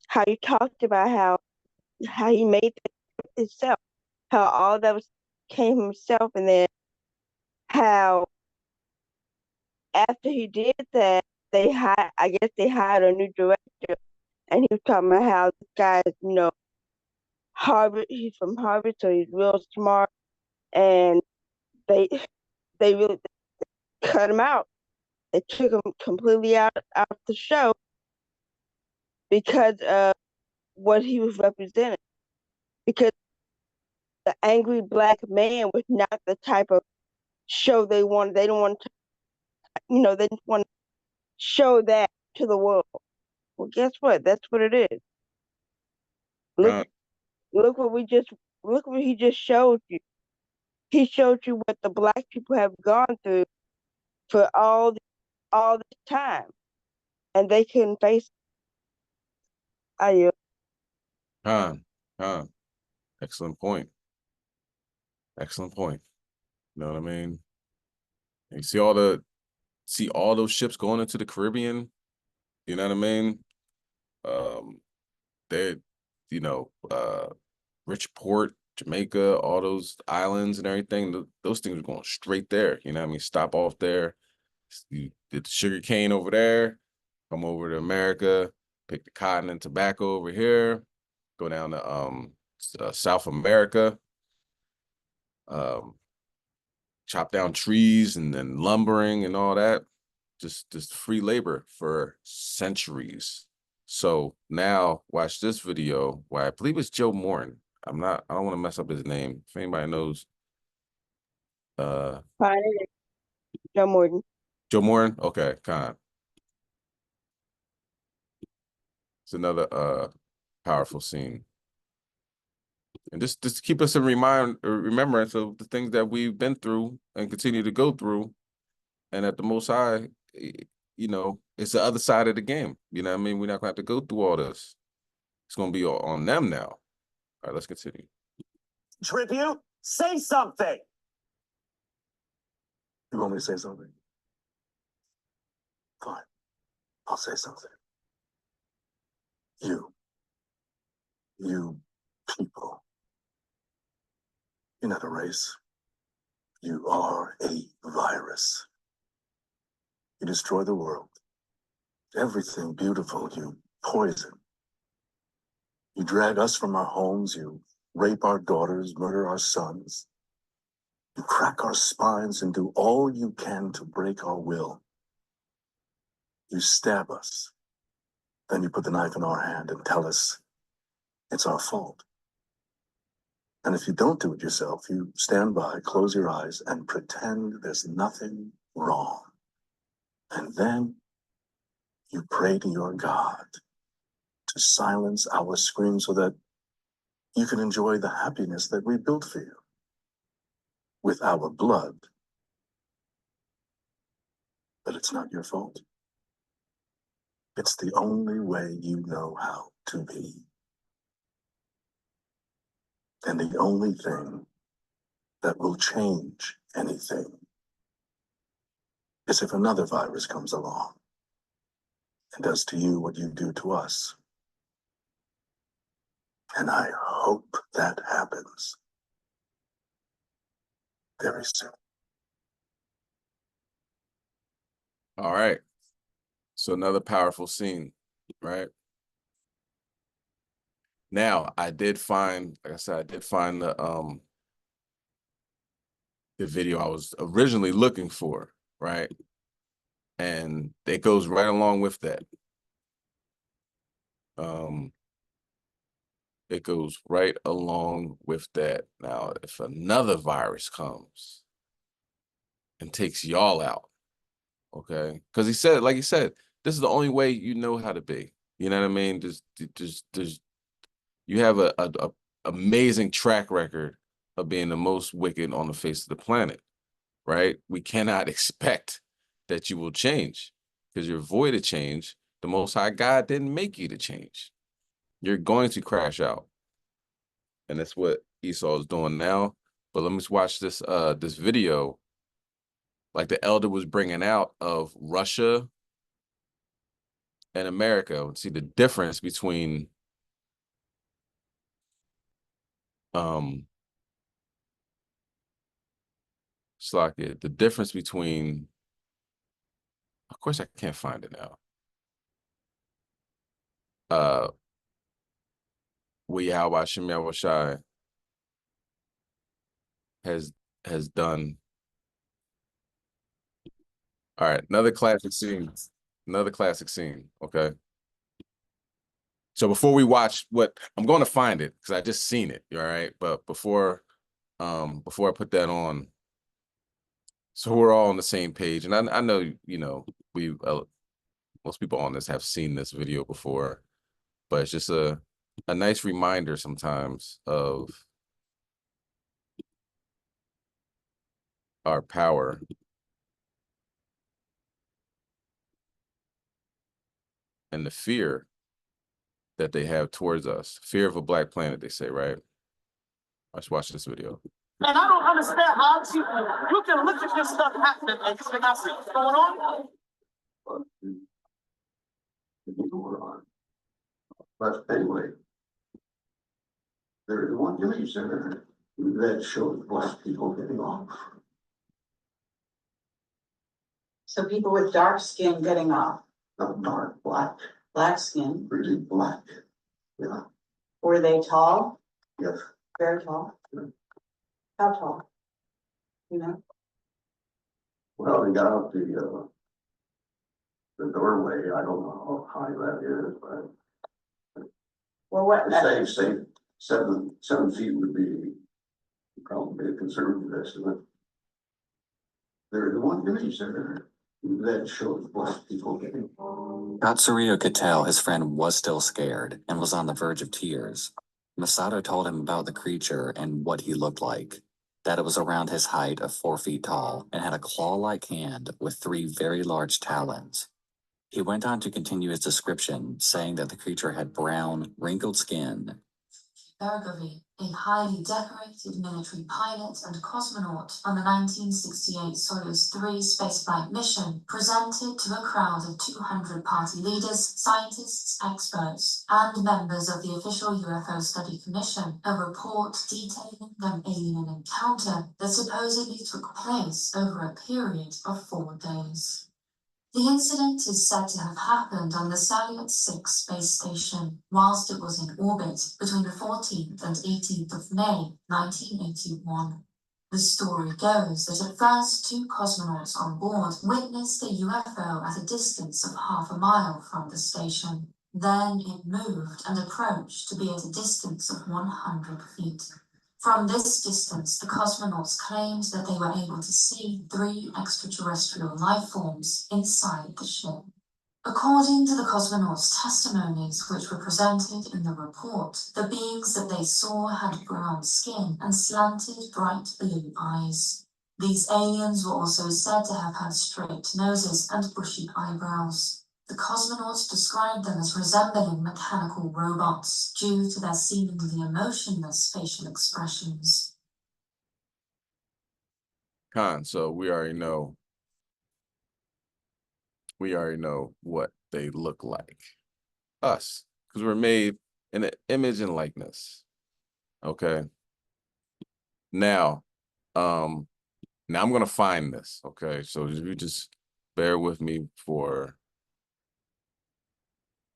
how you talked about how he made it himself, how all that was came himself, and then how after he did that, I guess they hired a new director, and he was talking about how this guy is, Harvard, he's from Harvard, so he's real smart, and they they really cut him out. They took him completely out the show because of what he was representing. Because the angry black man was not the type of show they wanted. They don't want to, they didn't want to show that to the world. Well, guess what? That's what it is. Look, Uh, look what we just look what he just showed you. He showed you what the black people have gone through for all this time, and they couldn't face it. I Con, excellent point. Excellent point. You know what I mean? And you see all those ships going into the Caribbean. You know what I mean? They, you know, Richport, Jamaica, all those islands and everything. Those things are going straight there. You know what I mean? Stop off there. You get the sugar cane over there. Come over to America. Pick the cotton and tobacco over here. Go down to South America. Chop down trees and then lumbering and all that. Just free labor for centuries. So now watch this video where I believe it's Joe Morton. I don't want to mess up his name. If anybody knows Fine, Joe Morton. Joe Morton, okay, kind. It's another powerful scene. And just to keep us in remembrance of the things that we've been through and continue to go through, and at the Most High, you know, it's the other side of the game. You know what I mean? We're not gonna have to go through all this. It's gonna be on them now. All right, let's continue. Tribute, say something. You want me to say something? Fine, I'll say something. You people, you're not a race. You are a virus. You destroy the world. Everything beautiful, you poison. You drag us from our homes, you rape our daughters, murder our sons. You crack our spines and do all you can to break our will. You stab us. Then you put the knife in our hand and tell us it's our fault. And if you don't do it yourself, you stand by, close your eyes, and pretend there's nothing wrong. And then you pray to your God to silence our screams so that you can enjoy the happiness that we built for you with our blood. But it's not your fault. It's the only way you know how to be. And the only thing that will change anything is if another virus comes along and does to you what you do to us. And I hope that happens very soon. All right. So another powerful scene, right? Now I did find, like I said, I did find the video I was originally looking for, right? And it goes right along with that. it goes right along with that. Now, if another virus comes and takes y'all out, okay? Because he said, like he said, this is the only way you know how to be. You know what I mean? Just you have a amazing track record of being the most wicked on the face of the planet, right? We cannot expect that you will change because you're void of change. The Most High God didn't make you to change. You're going to crash out. And that's what Esau is doing now. But let me just watch this this video like the elder was bringing out of Russia and America. See the difference between Slakia, the difference between, of course I can't find it now. What Yahweh Shem Yahushai has done. All right, another classic scene. Another classic scene. Okay. So before we watch what I'm going to find it because I just seen it. All right, but before I put that on, so we're all on the same page, and I know we most people on this have seen this video before, but it's just a nice reminder sometimes of our power and the fear that they have towards us. Fear of a black planet, they say, right? Let's watch this video. And I don't understand how you can look at this stuff happening and just not see what's going on. But anyway, there is one image there that shows black people getting off. So people with dark skin getting off, Not dark, black, black skin, really black. Yeah, were they tall? yes. Very tall? Yeah. How tall? You know? Well, they got out the doorway. I don't know how high that is, but Well, what? say 7 feet would be probably a conservative estimate. There is one image there that shows black people getting off. Katsurio could tell his friend was still scared and was on the verge of tears. Masato told him about the creature and what he looked like, that it was around his height of 4 feet tall and had a claw-like hand with 3 very large talons. He went on to continue his description, saying that the creature had brown, wrinkled skin. Bergovy, a highly decorated military pilot and cosmonaut on the 1968 Soyuz 3 spaceflight mission, presented to a crowd of 200 party leaders, scientists, experts, and members of the official UFO Study Commission a report detailing an alien encounter that supposedly took place over a period of 4 days. The incident is said to have happened on the Salyut 6 space station whilst it was in orbit between the 14th and 18th of May, 1981. The story goes that at first 2 cosmonauts on board witnessed a UFO at a distance of half a mile from the station. Then it moved and approached to be at a distance of 100 feet. From this distance, the cosmonauts claimed that they were able to see 3 extraterrestrial life forms inside the ship. According to the cosmonauts' testimonies, which were presented in the report, the beings that they saw had brown skin and slanted bright blue eyes. These aliens were also said to have had straight noses and bushy eyebrows. The cosmonauts described them as resembling mechanical robots due to their seemingly emotionless facial expressions. Khan, so we already know what they look like. Us, because we're made in an image and likeness. Okay. Now I'm gonna find this. Okay, so you just bear with me for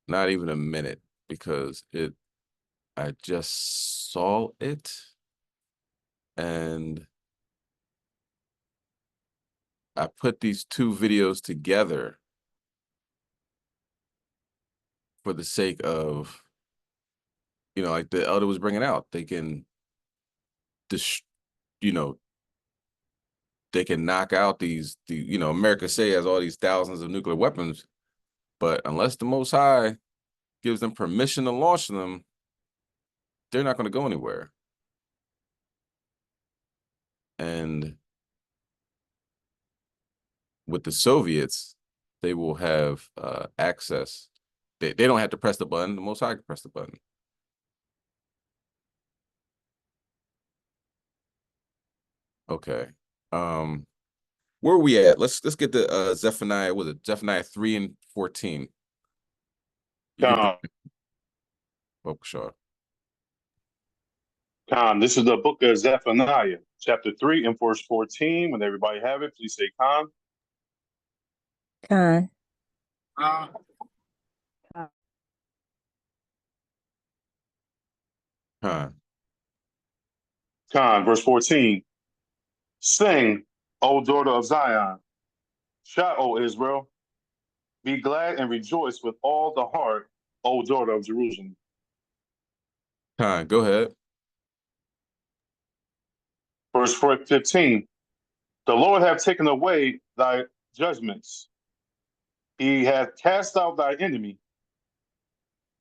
not even a minute because I just saw it and I put these 2 videos together for the sake of, like the elder was bringing out, they can, they can knock out America has all these thousands of nuclear weapons, but unless the Most High gives them permission to launch them, they're not going to go anywhere. And with the Soviets, they will have access. They don't have to press the button. The Most High can press the button. Okay. Where are we at? Let's get to Zephaniah. Was it Zephaniah 3 and 14? Khan, this is the book of Zephaniah, chapter 3 and verse 14. When everybody have it, please say Khan. Khan. Khan, verse 14. Sing, O daughter of Zion. Shout, O Israel. Be glad and rejoice with all the heart, O daughter of Jerusalem. Khan, go ahead. Verse 15. The Lord hath taken away thy judgments. He hath cast out thy enemy.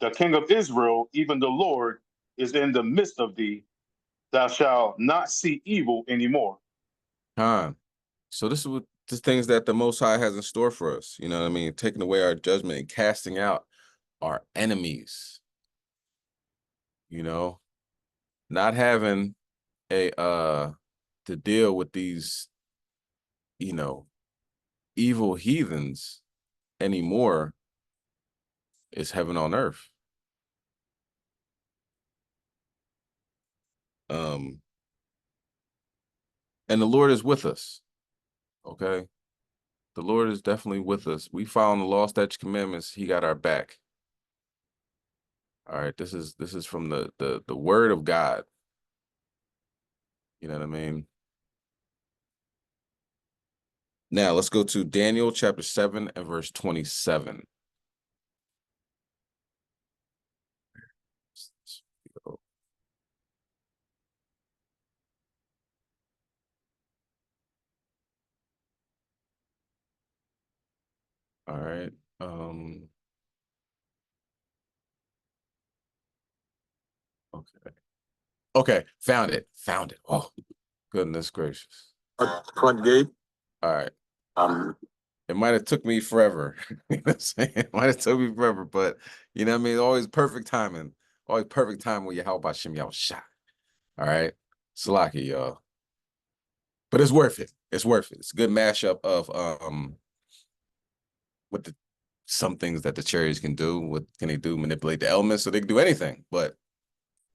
The King of Israel, even the Lord, is in the midst of thee. Thou shalt not see evil anymore. Khan. So this is what the things that the Most High has in store for us. You know what I mean? Taking away our judgment and casting out our enemies. Not having to deal with these, evil heathens anymore is heaven on earth. And the Lord is with us. Okay. The Lord is definitely with us. We found the law, statutes, commandments. He got our back. All right. This is from the word of God. You know what I mean? Now let's go to Daniel chapter 7 and verse 27. All right. Okay. Found it. Oh, goodness gracious. Front gate. All right. It might have took me forever. You know what I'm saying? It might have took me forever, but you know what I mean? Always perfect timing. Always perfect time when you help by Shem shot. All right. Salaki, y'all. But it's worth it. It's worth it. It's a good mashup of with some things that the cherries can do. What can they do? Manipulate the elements so they can do anything. But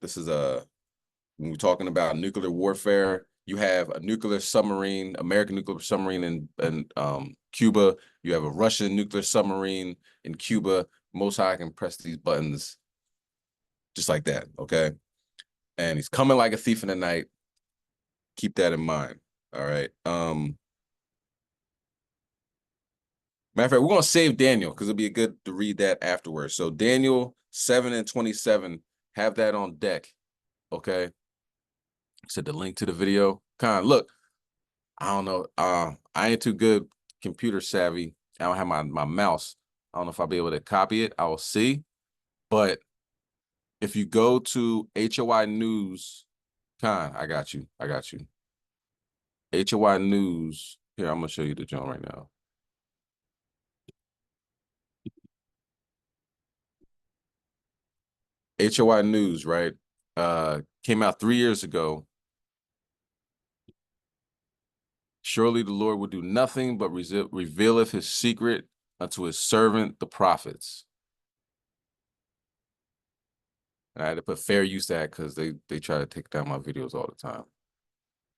this is when we're talking about nuclear warfare, you have a nuclear submarine, American nuclear submarine in Cuba. You have a Russian nuclear submarine in Cuba. Most High can press these buttons just like that, okay? And he's coming like a thief in the night. Keep that in mind, all right? Matter of fact, we're going to save Daniel because it'll be good to read that afterwards. So Daniel 7 and 27, have that on deck, okay? Said the link to the video. Look, I don't know. I ain't too good computer savvy. I don't have my mouse. I don't know if I'll be able to copy it. I will see. But if you go to HOI News, I got you. HOI News. Here, I'm going to show you the joint right now. HOI News, right? Came out 3 years ago. Surely the Lord will do nothing but revealeth his secret unto his servant, the prophets. And I had to put fair use act because they try to take down my videos all the time.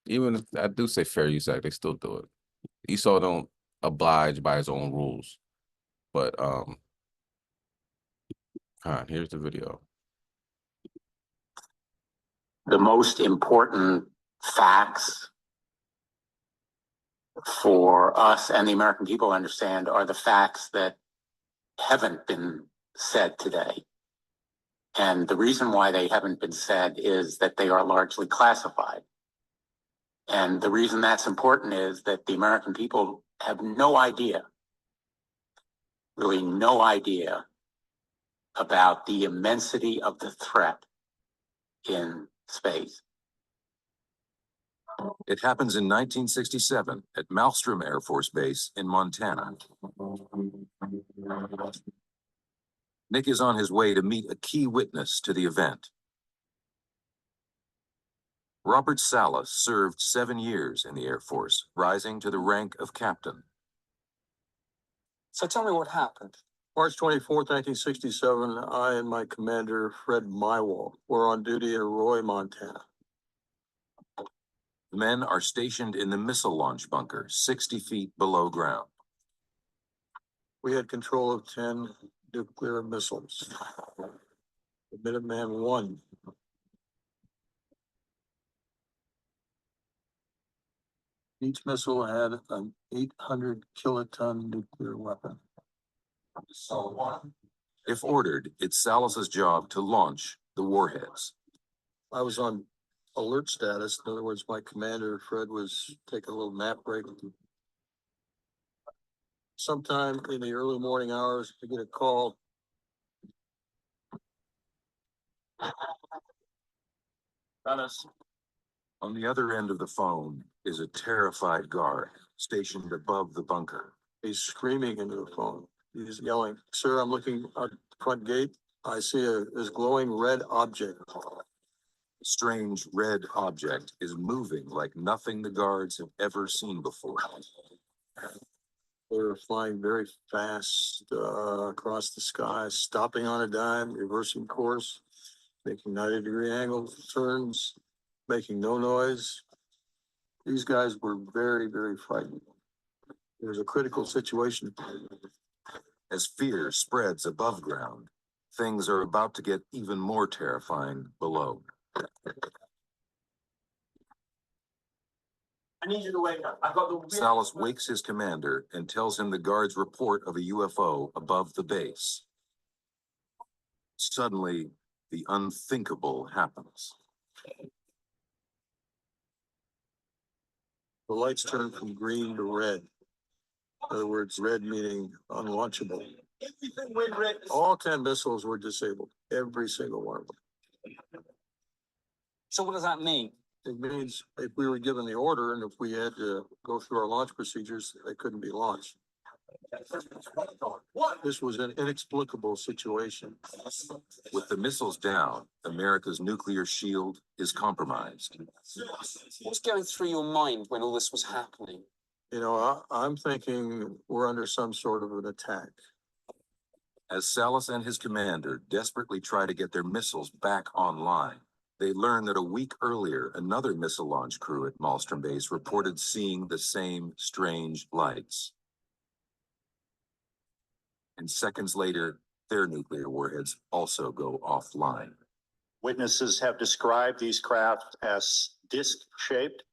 Even if I do say fair use act, they still do it. Esau don't oblige by his own rules. But here's the video. The most important facts for us and the American people to understand are the facts that haven't been said today. And the reason why they haven't been said is that they are largely classified. And the reason that's important is that the American people have no idea, really no idea, about the immensity of the threat in space. It happens in 1967 at Malmstrom Air Force Base in Montana. Nick is on his way to meet a key witness to the event. Robert Salas served 7 years in the Air Force, rising to the rank of captain. So tell me what happened. March 24th, 1967, I and my commander, Fred Mywall, were on duty at Roy, Montana. The men are stationed in the missile launch bunker, 60 feet below ground. We had control of 10 nuclear missiles. The Minuteman I. Each missile had an 800 kiloton nuclear weapon. If ordered, it's Salas's job to launch the warheads. I was on alert status. In other words, my commander, Fred, was taking a little nap break. Sometime in the early morning hours, I get a call. On the other end of the phone is a terrified guard stationed above the bunker. He's screaming into the phone. He's yelling, "Sir, I'm looking out the front gate. I see this glowing red object." A strange red object is moving like nothing the guards have ever seen before. They were flying very fast across the sky, stopping on a dime, reversing course, making 90-degree angle turns, making no noise. These guys were very, very frightened. It was a critical situation. As fear spreads above ground, things are about to get even more terrifying below. I need you to wake up. I've got the Salas wakes his commander and tells him the guard's report of a UFO above the base. Suddenly, the unthinkable happens. The lights turned from green to red. In other words, red meaning unlaunchable. Everything went red. All 10 missiles were disabled, every single one of them. So what does that mean? It means if we were given the order and if we had to go through our launch procedures, they couldn't be launched. This was an inexplicable situation. With the missiles down, America's nuclear shield is compromised. What's going through your mind when all this was happening? You know, I'm thinking we're under some sort of an attack. As Salas and his commander desperately try to get their missiles back online, they learn that a week earlier, another missile launch crew at Malmstrom Base reported seeing the same strange lights. And seconds later, their nuclear warheads also go offline. Witnesses have described these craft as disc-shaped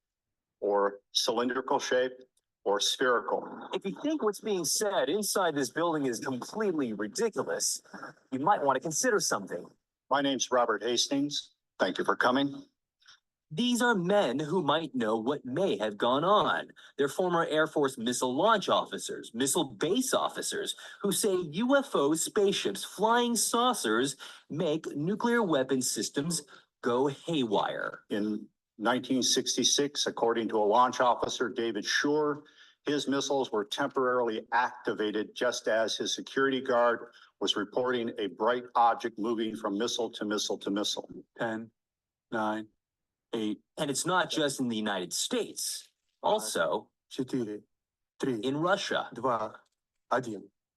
or cylindrical shaped or spherical. If you think what's being said inside this building is completely ridiculous, you might want to consider something. My name's Robert Hastings. Thank you for coming. These are men who might know what may have gone on. They're former Air Force missile launch officers, missile base officers, who say UFO spaceships, flying saucers, make nuclear weapon systems go haywire. In 1966, according to a launch officer, David Shore, his missiles were temporarily activated just as his security guard was reporting a bright object moving from missile to missile to missile. 10, 9, 8. And it's not just in the United States. Also, 4, 3, in Russia. 2, 1.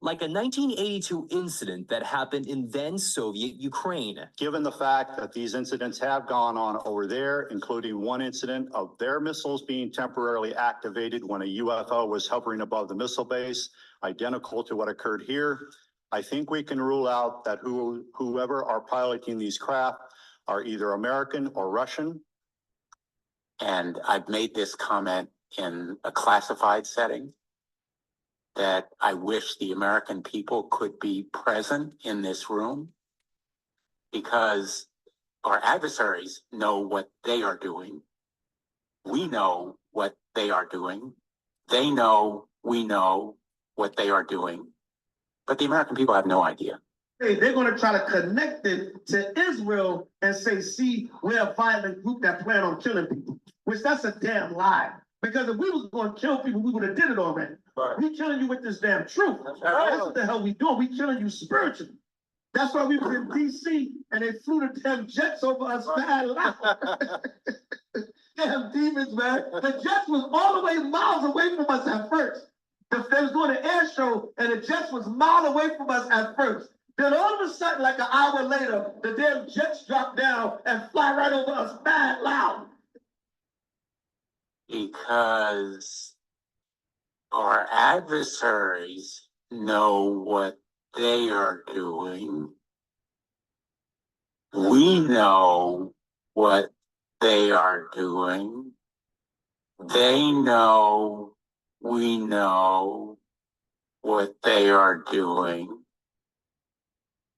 Like a 1982 incident that happened in then Soviet Ukraine. Given the fact that these incidents have gone on over there, including one incident of their missiles being temporarily activated when a UFO was hovering above the missile base, identical to what occurred here, I think we can rule out that whoever are piloting these craft are either American or Russian. And I've made this comment in a classified setting. that I wish the American people could be present in this room, because our adversaries know what they are doing. We know what they are doing. They know, we know what they are doing. But the American people have no idea. They're going to try to connect it to Israel and say, see, we're a violent group that plan on killing people, which that's a damn lie. Because if we was going to kill people, we would have did it already. Right. We killing you with this damn truth. That's what the hell we doing. We killing you spiritually. That's why we were in D.C. and they flew the damn jets over us bad loud. Damn demons, man. The jets was all the way miles away from us at first. They was doing an air show and the jets was miles away from us at first. Then all of a sudden, like an hour later, the damn jets drop down and fly right over us bad loud. Because our adversaries know what they are doing. We know what they are doing. They know, we know what they are doing.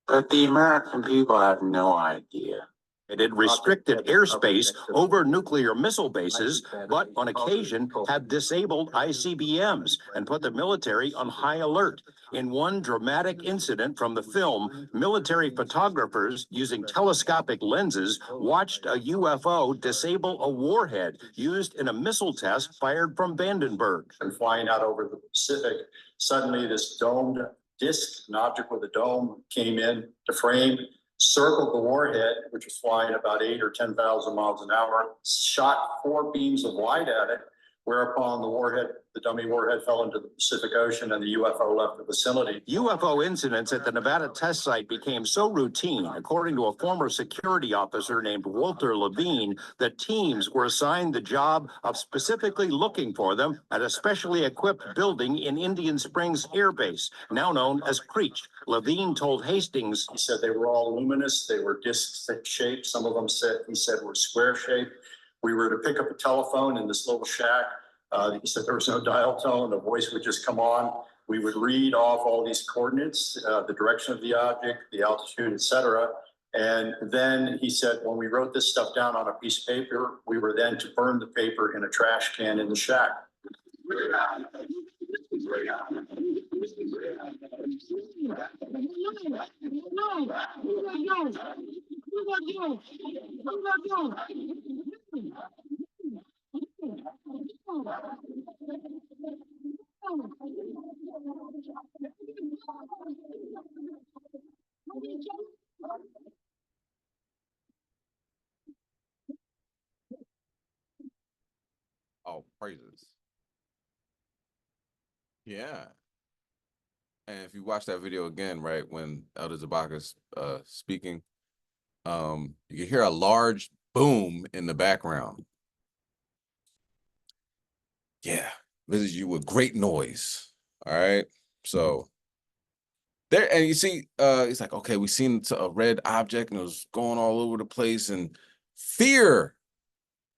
But the American people have no idea. It had restricted airspace over nuclear missile bases, but on occasion have disabled ICBMs and put the military on high alert. In one dramatic incident from the film, military photographers using telescopic lenses watched a UFO disable a warhead used in a missile test fired from Vandenberg. And flying out over the Pacific, suddenly this domed disc, an object with a dome, came in to frame, circled the warhead, which was flying about 8,000 or 10,000 miles an hour, shot 4 beams of light at it, whereupon the warhead, the dummy warhead, fell into the Pacific Ocean and the UFO left the vicinity. UFO incidents at the Nevada test site became so routine, according to a former security officer named Walter Levine, that teams were assigned the job of specifically looking for them at a specially equipped building in Indian Springs Air Base, now known as Creech. Levine told Hastings, he said they were all luminous, they were disc shaped. Some of them he said were square shaped. We were to pick up a telephone in this little shack. He said there was no dial tone. The voice would just come on. We would read off all these coordinates, the direction of the object, the altitude, etc. And then he said, when we wrote this stuff down on a piece of paper, we were then to burn the paper in a trash can in the shack. Oh, praises. Yeah. And if you watch that video again, right, when Elder Zabaka's speaking, you can hear a large boom in the background. Yeah, visits you with great noise. All right. So there, and you see, it's like, okay, we seen a red object and it was going all over the place, and fear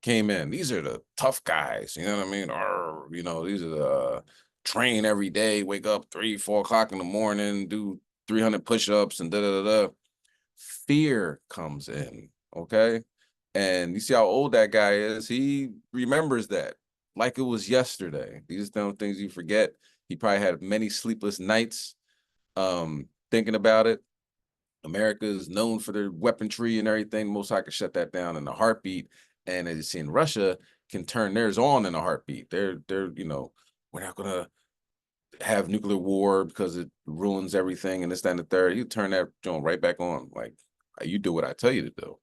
came in. These are the tough guys, you know what I mean? Or, you know, these are the train every day, wake up 3, 4 o'clock in the morning, do 300 push-ups and da-da-da-da. Fear comes in, okay? And you see how old that guy is. He remembers that like it was yesterday. These are the things you forget. He probably had many sleepless nights thinking about it. America is known for their weaponry and everything. Most High can shut that down in a heartbeat. And as you see in Russia, can turn theirs on in a heartbeat. They're you know, we're not gonna have nuclear war because it ruins everything and this, that, and the third. You turn that joint right back on. Like, you do what I tell you to do.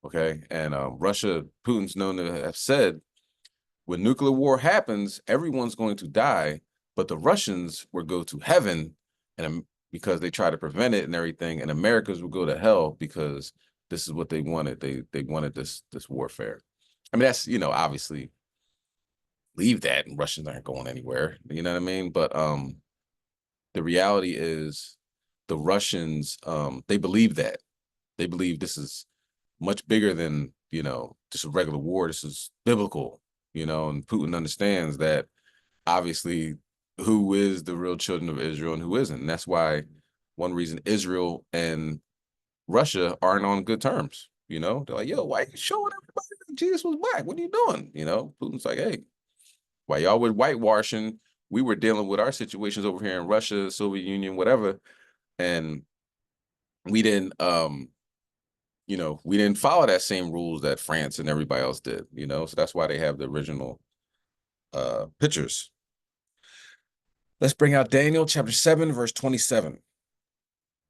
Okay. And Russia, Putin's known to have said, when nuclear war happens, everyone's going to die, but the Russians will go to heaven, and because they try to prevent it and everything, and Americans will go to hell because this is what they wanted. They wanted this warfare. I mean, that's, you know, obviously leave that, and Russians aren't going anywhere. You know what I mean? But the reality is the Russians, they believe that. They believe this is much bigger than, you know, just a regular war. This is biblical, you know, and Putin understands that obviously who is the real children of Israel and who isn't. And that's why one reason Israel and Russia aren't on good terms. You know, they're like, yo, why are you showing everybody that Jesus was black? What are you doing? You know, Putin's like, hey, why y'all with whitewashing? We were dealing with our situations over here in Russia, Soviet Union, whatever. And we didn't, you know, we didn't follow that same rules that France and everybody else did, you know? So that's why they have the original pictures. Let's bring out Daniel chapter 7, verse 27.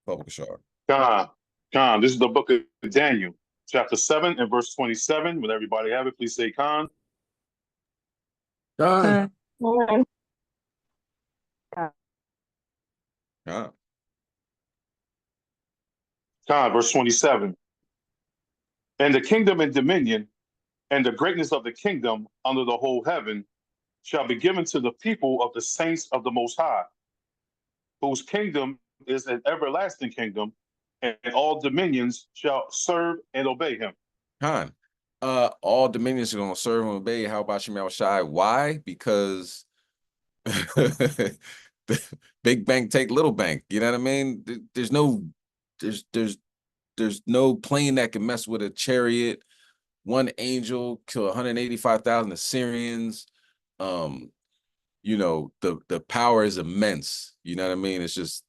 Public Shar. Khan, this is the book of Daniel, chapter 7 and verse 27. When everybody have it, please say Khan. Khan. Khan, verse 27. And the kingdom and dominion and the greatness of the kingdom under the whole heaven shall be given to the people of the saints of the Most High, whose kingdom is an everlasting kingdom, and all dominions shall serve and obey him. Khan, all dominions are going to serve and obey. How about Shemal Shai? Why? Because big bank take little bank. You know what I mean? There's no plane that can mess with a chariot. One angel kill 185,000 Assyrians. You know, the power is immense. You know what I mean? It's just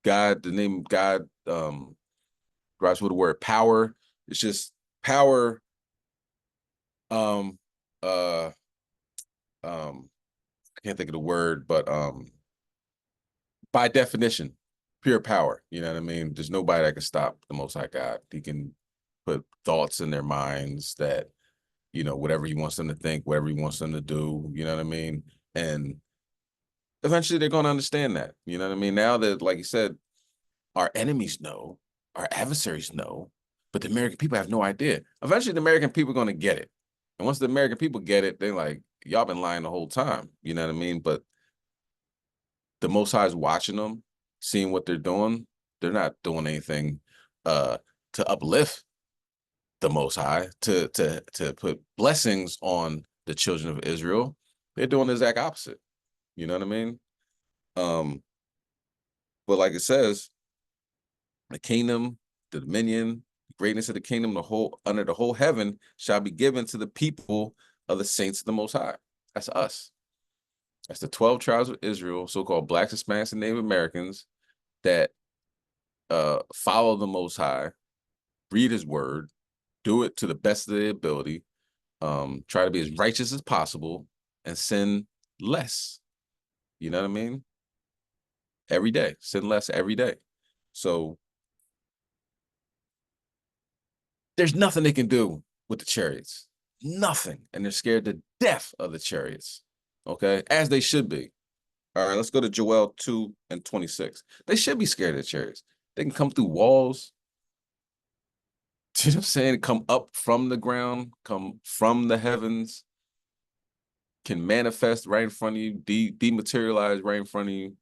God, the name of God, grasps with the word power. It's just power. I can't think of the word, but by definition, pure power. You know what I mean? There's nobody that can stop the Most High God. He can put thoughts in their minds that, you know, whatever he wants them to think, whatever he wants them to do, you know what I mean? And eventually they're going to understand that, you know what I mean? Now that, like you said, our enemies know, our adversaries know, but the American people have no idea. Eventually the American people are going to get it. And once the American people get it, they're like, y'all been lying the whole time, you know what I mean? But the Most High is watching them, seeing what they're doing. They're not doing anything to uplift the Most High, to put blessings on the children of Israel. They're doing the exact opposite. You know what I mean? But like it says, the kingdom, the dominion, the greatness of the kingdom, under the whole heaven shall be given to the people of the saints of the Most High. That's us. That's the 12 tribes of Israel, so-called Blacks, Hispanics, and Native Americans that follow the Most High, read his word, do it to the best of their ability, try to be as righteous as possible, and sin less. You know what I mean? Every day, sin less every day. So there's nothing they can do with the chariots. Nothing. And they're scared to death of the chariots. Okay? As they should be. All right, let's go to Joel 2 and 26. They should be scared of the chariots. They can come through walls. You know what I'm saying? Come up from the ground, come from the heavens, can manifest right in front of you, dematerialize right in front of you.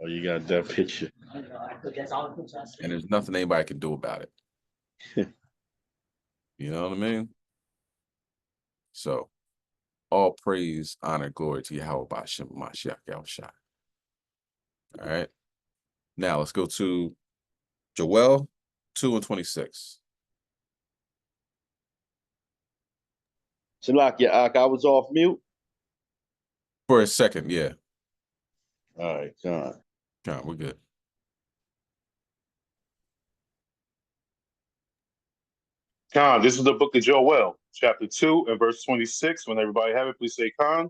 Oh, you got that picture. And there's nothing anybody can do about it. You know what I mean? So, all praise, honor, glory to Yahweh B'Shem Mashiach Yahushua. All right. Now, let's go to Joel 2 and 26. Shalak, I was off mute. For a second, yeah. All right, John. John, we're good. Khan, this is the book of Joel, chapter 2 and verse 26. When everybody have it, please say Khan.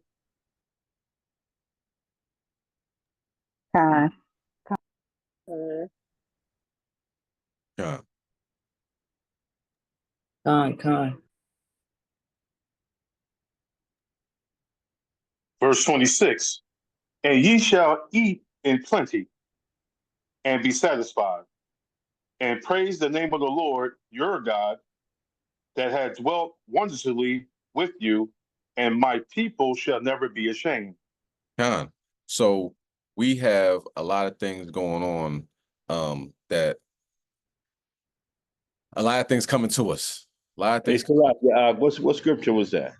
Khan. Khan. Khan. Verse 26. And ye shall eat in plenty and be satisfied, and praise the name of the Lord your God that had dwelt wondrously with you, and my people shall never be ashamed. Khan. So we have a lot of things going on that a lot of things coming to us. A lot of things. Hey, what scripture was that?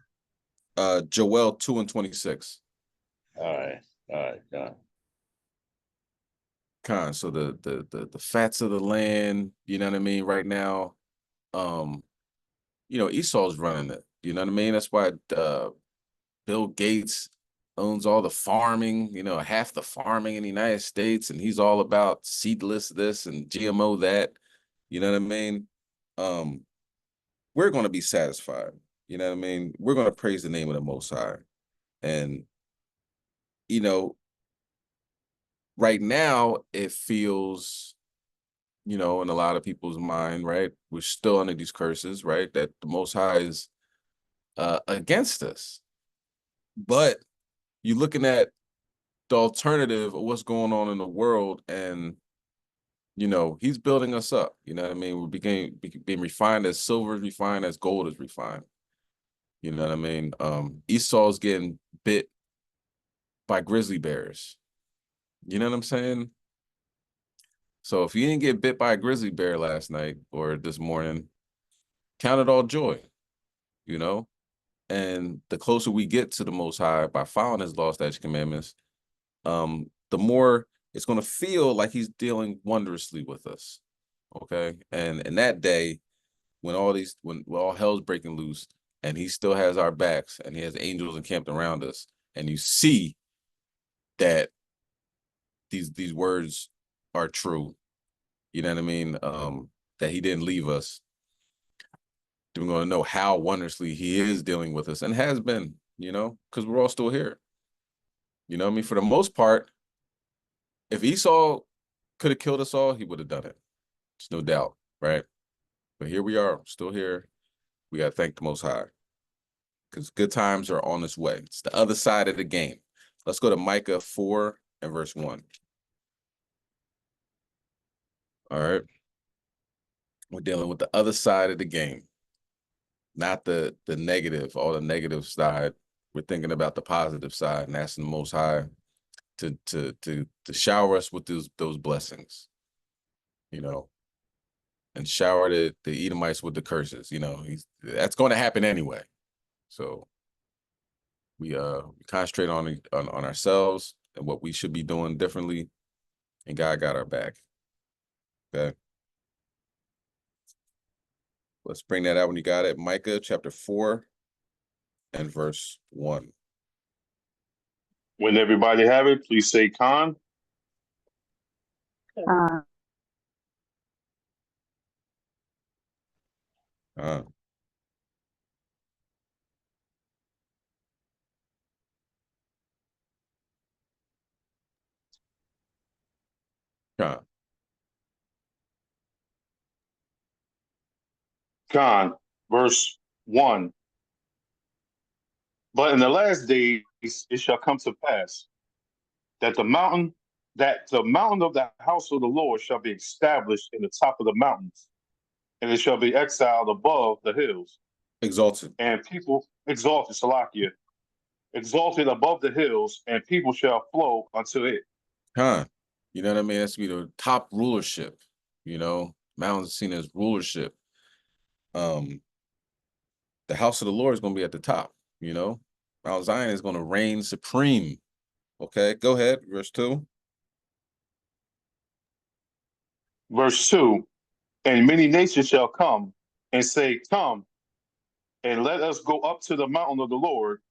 Joel 2 and 26. All right. All right, So the fats of the land, you know what I mean, right now, Esau's running it. You know what I mean? That's why Bill Gates owns all the farming, half the farming in the United States, and he's all about seedless this and GMO that. You know what I mean? We're going to be satisfied. You know what I mean? We're going to praise the name of the Most High. And, right now it feels, in a lot of people's mind, right? We're still under these curses, right? That the Most High is against us. But you're looking at the alternative of what's going on in the world, and he's building us up. You know what I mean? We're being refined as silver is refined, as gold is refined. You know what I mean? Esau's getting bit by grizzly bears. You know what I'm saying? So if you didn't get bit by a grizzly bear last night or this morning, count it all joy, And the closer we get to the Most High by following his law, statutes, commandments, the more it's going to feel like he's dealing wondrously with us. Okay. And in that day, when all hell's breaking loose and he still has our backs and he has angels encamped around us, and you see that these words are true, you know what I mean? That he didn't leave us. We're going to know how wondrously he is dealing with us and has been, because we're all still here. You know what I mean? For the most part, if Esau could have killed us all, he would have done it. There's no doubt, right? But here we are, still here. We got to thank the Most High, because good times are on its way. It's the other side of the game. Let's go to Micah 4 and verse 1. All right. We're dealing with the other side of the game, not the negative, all the negative side. We're thinking about the positive side and asking the Most High to shower us with those blessings, and shower the Edomites with the curses. That's going to happen anyway. So we concentrate on ourselves and what we should be doing differently, and God got our back. Okay. Let's bring that out when you got it. Micah chapter 4 and verse 1. When everybody have it, please say Khan. Khan, verse 1. But in the last days it shall come to pass that the mountain of the house of the Lord shall be established in the top of the mountains, and it shall be exiled above the hills. Exalted. And people exalted, Salakia, exalted above the hills, and people shall flow unto it. You know what I mean? That's be the top rulership. Mountains seen as rulership. The house of the Lord is going to be at the top. Mount Zion is going to reign supreme. Okay, go ahead. Verse 2. Verse 2. And many nations shall come and say, Come, and let us go up to the mountain of the Lord,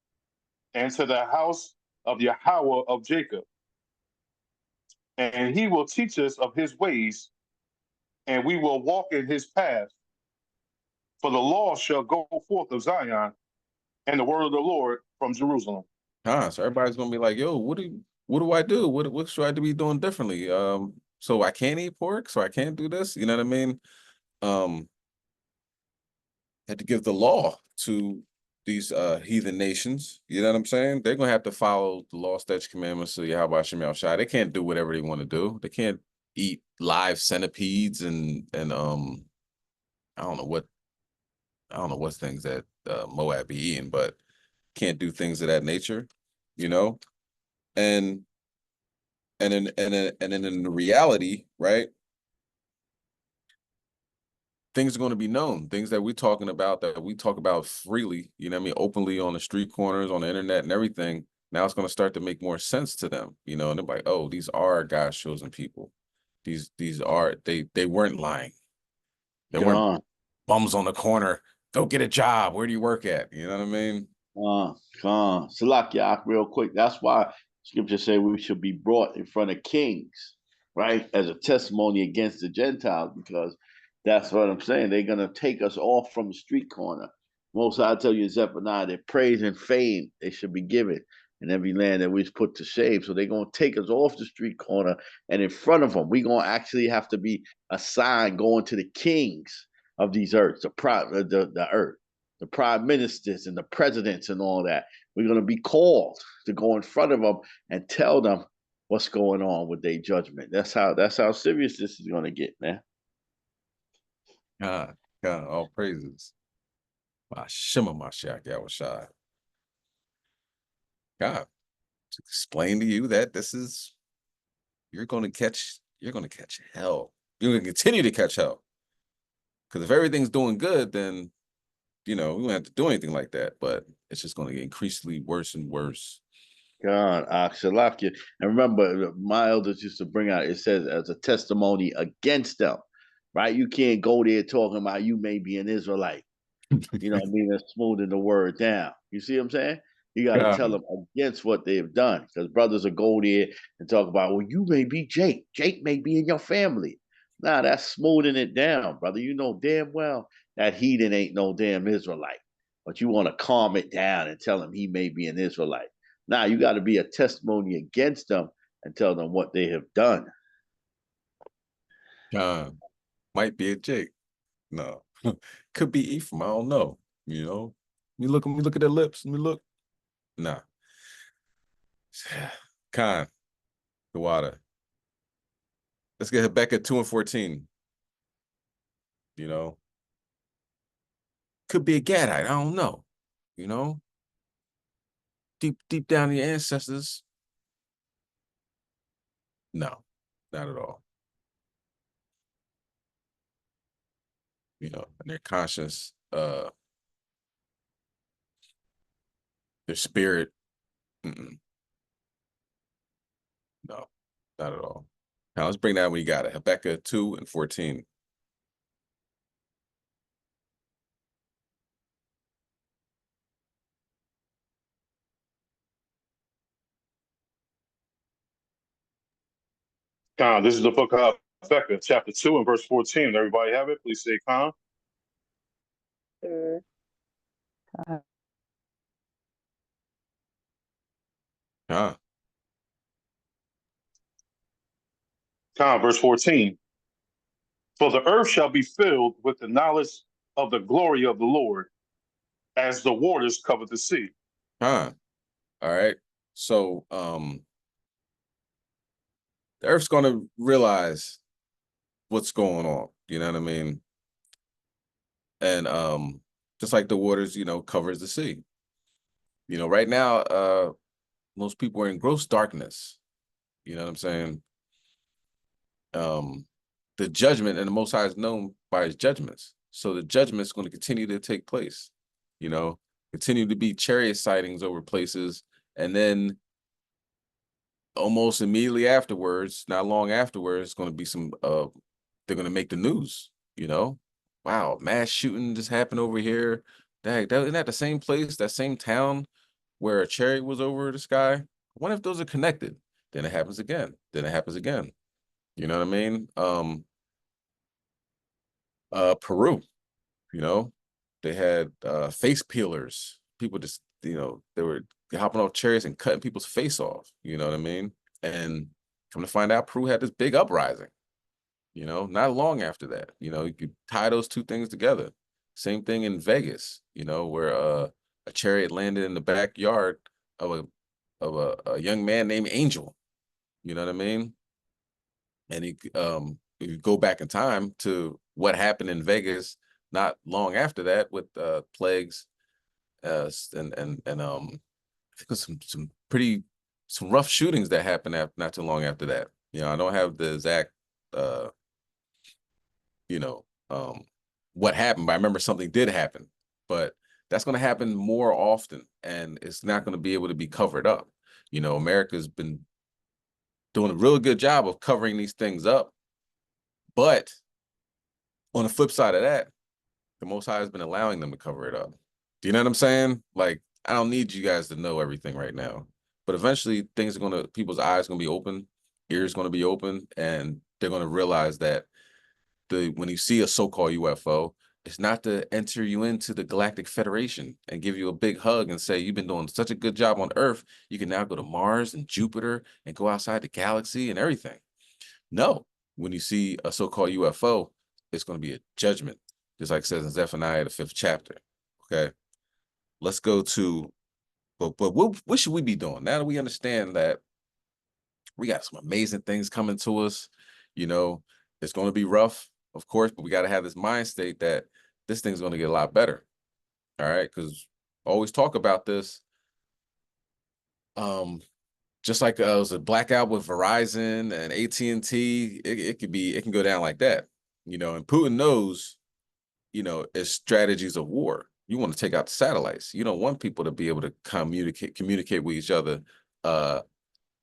and to the house of Yahweh of Jacob. And he will teach us of his ways, and we will walk in his path. For the law shall go forth of Zion, and the word of the Lord from Jerusalem. So everybody's gonna be like, yo, what do I do? What should I be doing differently? So I can't eat pork, so I can't do this. You know what I mean? Had to give the law to these heathen nations. You know what I'm saying? They're gonna have to follow the law, statutes, commandments of Yahweh Shem Shai. They can't do whatever they want to do. They can't eat live centipedes and I don't know what things that Moab be eating, but can't do things of that nature, and then in the reality, right? Things are going to be known, things that we're talking about, that we talk about freely, openly on the street corners, on the internet and everything. now it's going to start to make more sense to them, you know, and they're like, oh, these are God's chosen people. These are, they weren't lying. They weren't Gone. bums on the corner. Go get a job. Where do you work at? You know what I mean? Salakia, real quick. That's why scripture say we should be brought in front of kings, right? As a testimony against the Gentiles, because that's what I'm saying. They're going to take us off from the street corner. Most I tell you in Zephaniah, that praise and fame they should be given in every land that we've put to shame. So they're going to take us off the street corner, and in front of them, we're going to actually have to be assigned going to the kings of these earths, the earth, the prime ministers and the presidents and all that. We're going to be called to go in front of them and tell them what's going on with their judgment. That's how serious this is going to get, man. God, all praises. Shema Mashiach Yahushua. God, to explain to you that this is, you're going to catch hell. You're going to continue to catch hell. Because if everything's doing good, then, you know, we don't have to do anything like that. But it's just going to get increasingly worse and worse. God, Shalakia. And remember, my elders used to bring out, it says as a testimony against them, right? You can't go there talking about you may be an Israelite. You know what I mean? That's smoothing the word down. You see what I'm saying? You got to tell them against what they've done. Because brothers will go there and talk about, well, you may be Jake. Jake may be in your family. Nah, that's smoothing it down, brother. You know damn well that heathen ain't no damn Israelite. But you want to calm it down and tell him he may be an Israelite. Nah, you got to be a testimony against them and tell them what they have done. Might be a Jake. No. Could be Ephraim. I don't know. You know? We look at their lips and we look. Nah. Khan, the water. Let's get Habakkuk 2:14. You know? Could be a Gadite. I don't know. You know? Deep down in your ancestors. No, not at all. You know, and their conscience, their spirit. No, not at all. Now let's bring that when you got it. Habakkuk 2:14. Khan, this is the book of Habakkuk, chapter 2 and verse 14. Everybody have it? Please say Khan. Khan, verse 14. For the earth shall be filled with the knowledge of the glory of the Lord, as the waters cover the sea. All right. So the earth's gonna realize what's going on, you know what I mean? And just like the waters, you know, covers the sea. You know, right now, most people are in gross darkness. You know what I'm saying? The judgment and the Most High is known by his judgments. So the judgment is going to continue to take place, you know, continue to be chariot sightings over places. And then almost immediately afterwards, not long afterwards, going to be some, they're going to make the news, you know, wow, mass shooting just happened over here. Dang, isn't that the same place, that same town where a chariot was over the sky? I wonder if those are connected. Then it happens again. Then it happens again. You know what I mean? Peru, you know, they had face peelers. People just, you know, they were hopping off chariots and cutting people's face off. You know what I mean? And come to find out, Peru had this big uprising. You know, not long after that. You know, you could tie those two things together. Same thing in Vegas. You know, where a chariot landed in the backyard of a young man named Angel. You know what I mean? And he if you go back in time to what happened in Vegas not long after that with plagues and I think it was some rough shootings that happened not too long after that. You know, I don't have the exact you know, what happened, but I remember something did happen. But that's going to happen more often, and it's not going to be able to be covered up. You know, America's been doing a really good job of covering these things up. But on the flip side of that, the Most High has been allowing them to cover it up. Do you know what I'm saying? Like, I don't need you guys to know everything right now. But eventually things are gonna, people's eyes gonna be open, ears gonna be open, and they're gonna realize that when you see a so-called UFO, it's not to enter you into the Galactic Federation and give you a big hug and say, you've been doing such a good job on Earth, you can now go to Mars and Jupiter and go outside the galaxy and everything. No, when you see a so-called UFO, it's going to be a judgment, just like it says in Zephaniah, the 5th chapter. Okay, let's go to, but what should we be doing now that we understand that we got some amazing things coming to us? You know, it's going to be rough, of course, but we got to have this mind state that this thing's going to get a lot better. All right, because always talk about this. Just like it was a blackout with Verizon and AT&T, it can go down like that, you know. And Putin knows, you know, it's strategies of war. You want to take out the satellites. You don't want people to be able to communicate with each other.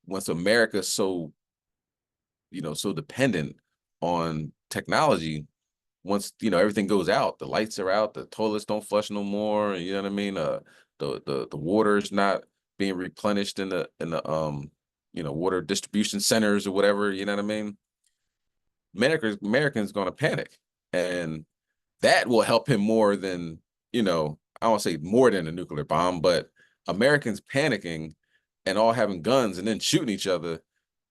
Once America's so, you know, so dependent on technology, once, you know, everything goes out, the lights are out, the toilets don't flush no more. You know what I mean? The water is not being replenished in the you know, water distribution centers or whatever. You know what I mean? Americans going to panic, and that will help him more than, you know, I don't say more than a nuclear bomb, but Americans panicking and all having guns and then shooting each other,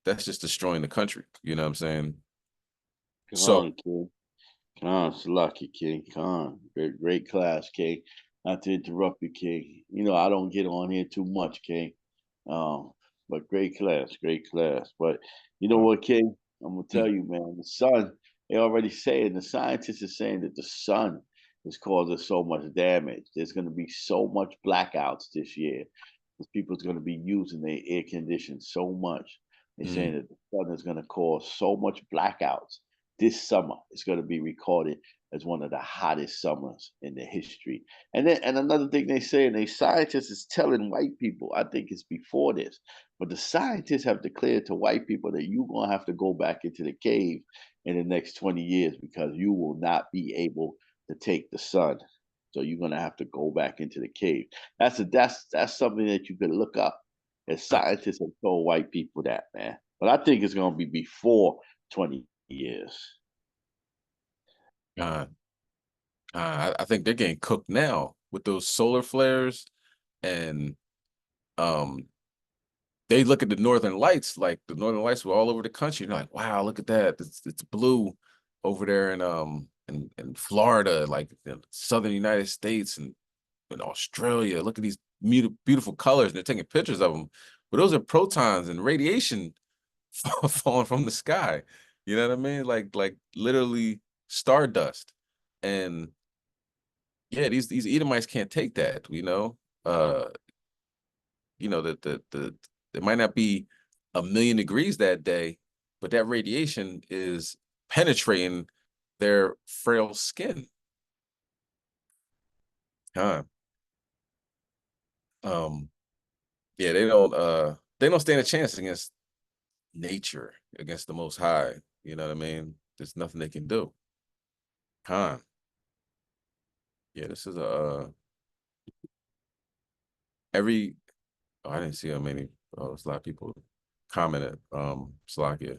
that's just destroying the country. You know what I'm saying? King. Khan, Salaki, King. Khan, great class, King. Not to interrupt you, King. You know, I don't get on here too much, King. But great class. But you know what, King? I'm gonna tell you, man, the sun, they already saying, the scientists are saying that the sun is causing so much damage. There's gonna be so much blackouts this year. Because people's gonna be using their air conditioning so much. They're saying that the sun is gonna cause so much blackouts. This summer is going to be recorded as one of the hottest summers in the history. And another thing they say, and they scientists is telling white people, I think it's before this, but the scientists have declared to white people that you're going to have to go back into the cave in the next 20 years because you will not be able to take the sun. So you're going to have to go back into the cave. That's something that you could look up. As scientists have told white people that, man. But I think it's going to be before 20 years. I think they're getting cooked now with those solar flares, and they look at the northern lights, like the northern lights were all over the country. They're like, wow, look at that. It's blue over there in Florida, like the southern United States and Australia. Look at these beautiful colors, and they're taking pictures of them. But those are protons and radiation falling from the sky. You know what I mean? Like literally stardust. And yeah, these Edomites can't take that, you know. You know, it might not be 1,000,000 degrees that day, but that radiation is penetrating their frail skin. Yeah, they don't stand a chance against nature, against the Most High. You know what I mean? There's nothing they can do. Yeah, this is I didn't see how many. There's a lot of people commented. Slakia.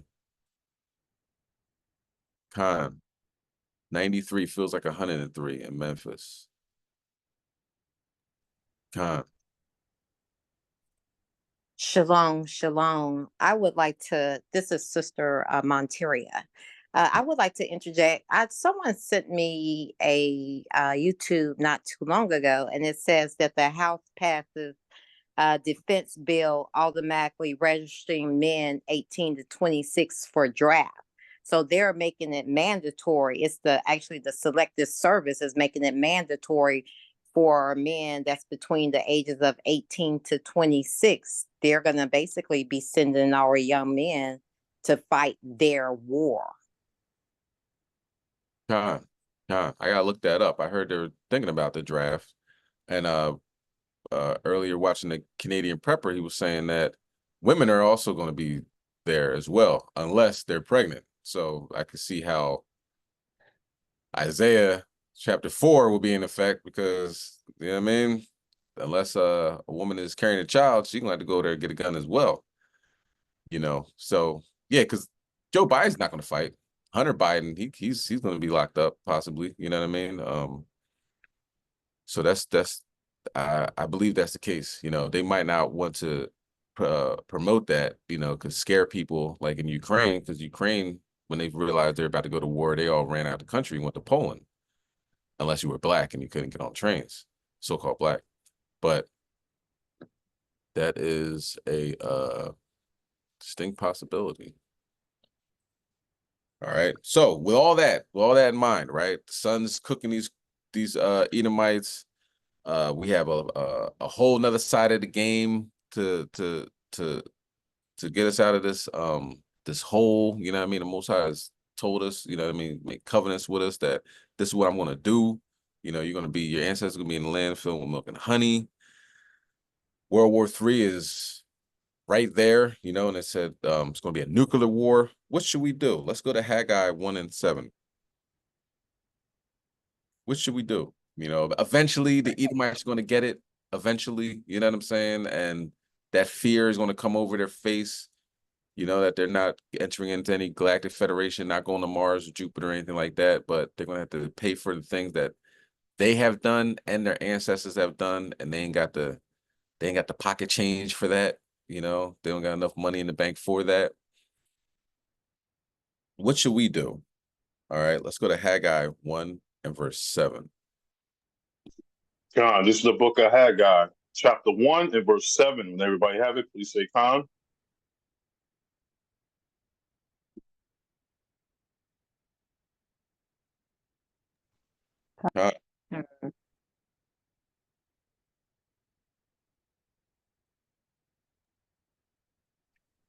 93 feels like 103 in Memphis. Shalom, shalom. I would like to, this is Sister Monteria. I would like to interject. Someone sent me a YouTube not too long ago, and it says that the House passes defense bill automatically registering men 18 to 26 for draft. So they're making it mandatory. It's actually the Selective Service is making it mandatory for men that's between the ages of 18 to 26. They're going to basically be sending our young men to fight their war. I gotta look that up. I heard they were thinking about the draft, and earlier watching the Canadian Prepper, he was saying that women are also going to be there as well, unless they're pregnant. So I can see how Isaiah chapter 4 will be in effect, because, you know what I mean? Unless a woman is carrying a child, she's going to have to go there and get a gun as well. You know, so yeah, because Joe Biden's not going to fight. Hunter Biden, he's going to be locked up possibly. You know what I mean? So that's I believe that's the case. You know, they might not want to promote that. You know, because scare people, like in Ukraine, because Ukraine, when they realized they're about to go to war, they all ran out of the country and went to Poland, unless you were black and you couldn't get on trains, so-called black. But that is a distinct possibility. All right. So with all that in mind, right? The sun's cooking these Edomites. We have a whole nother side of the game to get us out of this this hole. You know what I mean? The Most High has told us, you know what I mean, make covenants with us that this is what I'm gonna do. You know, your ancestors are gonna be in the land filled with milk and honey. World War III is right there, you know, and it said it's going to be a nuclear war. What should we do? Let's go to Haggai 1:7. What should we do? You know, eventually the Edomites are going to get it. Eventually, you know what I'm saying? And that fear is going to come over their face, you know, that they're not entering into any galactic federation, not going to Mars or Jupiter or anything like that, but they're going to have to pay for the things that they have done and their ancestors have done, and they ain't got the pocket change for that. You know, they don't got enough money in the bank for that. What should we do? All right, let's go to Haggai 1:7. Khan, this is the book of Haggai, chapter 1:7. When everybody have it, please say Khan.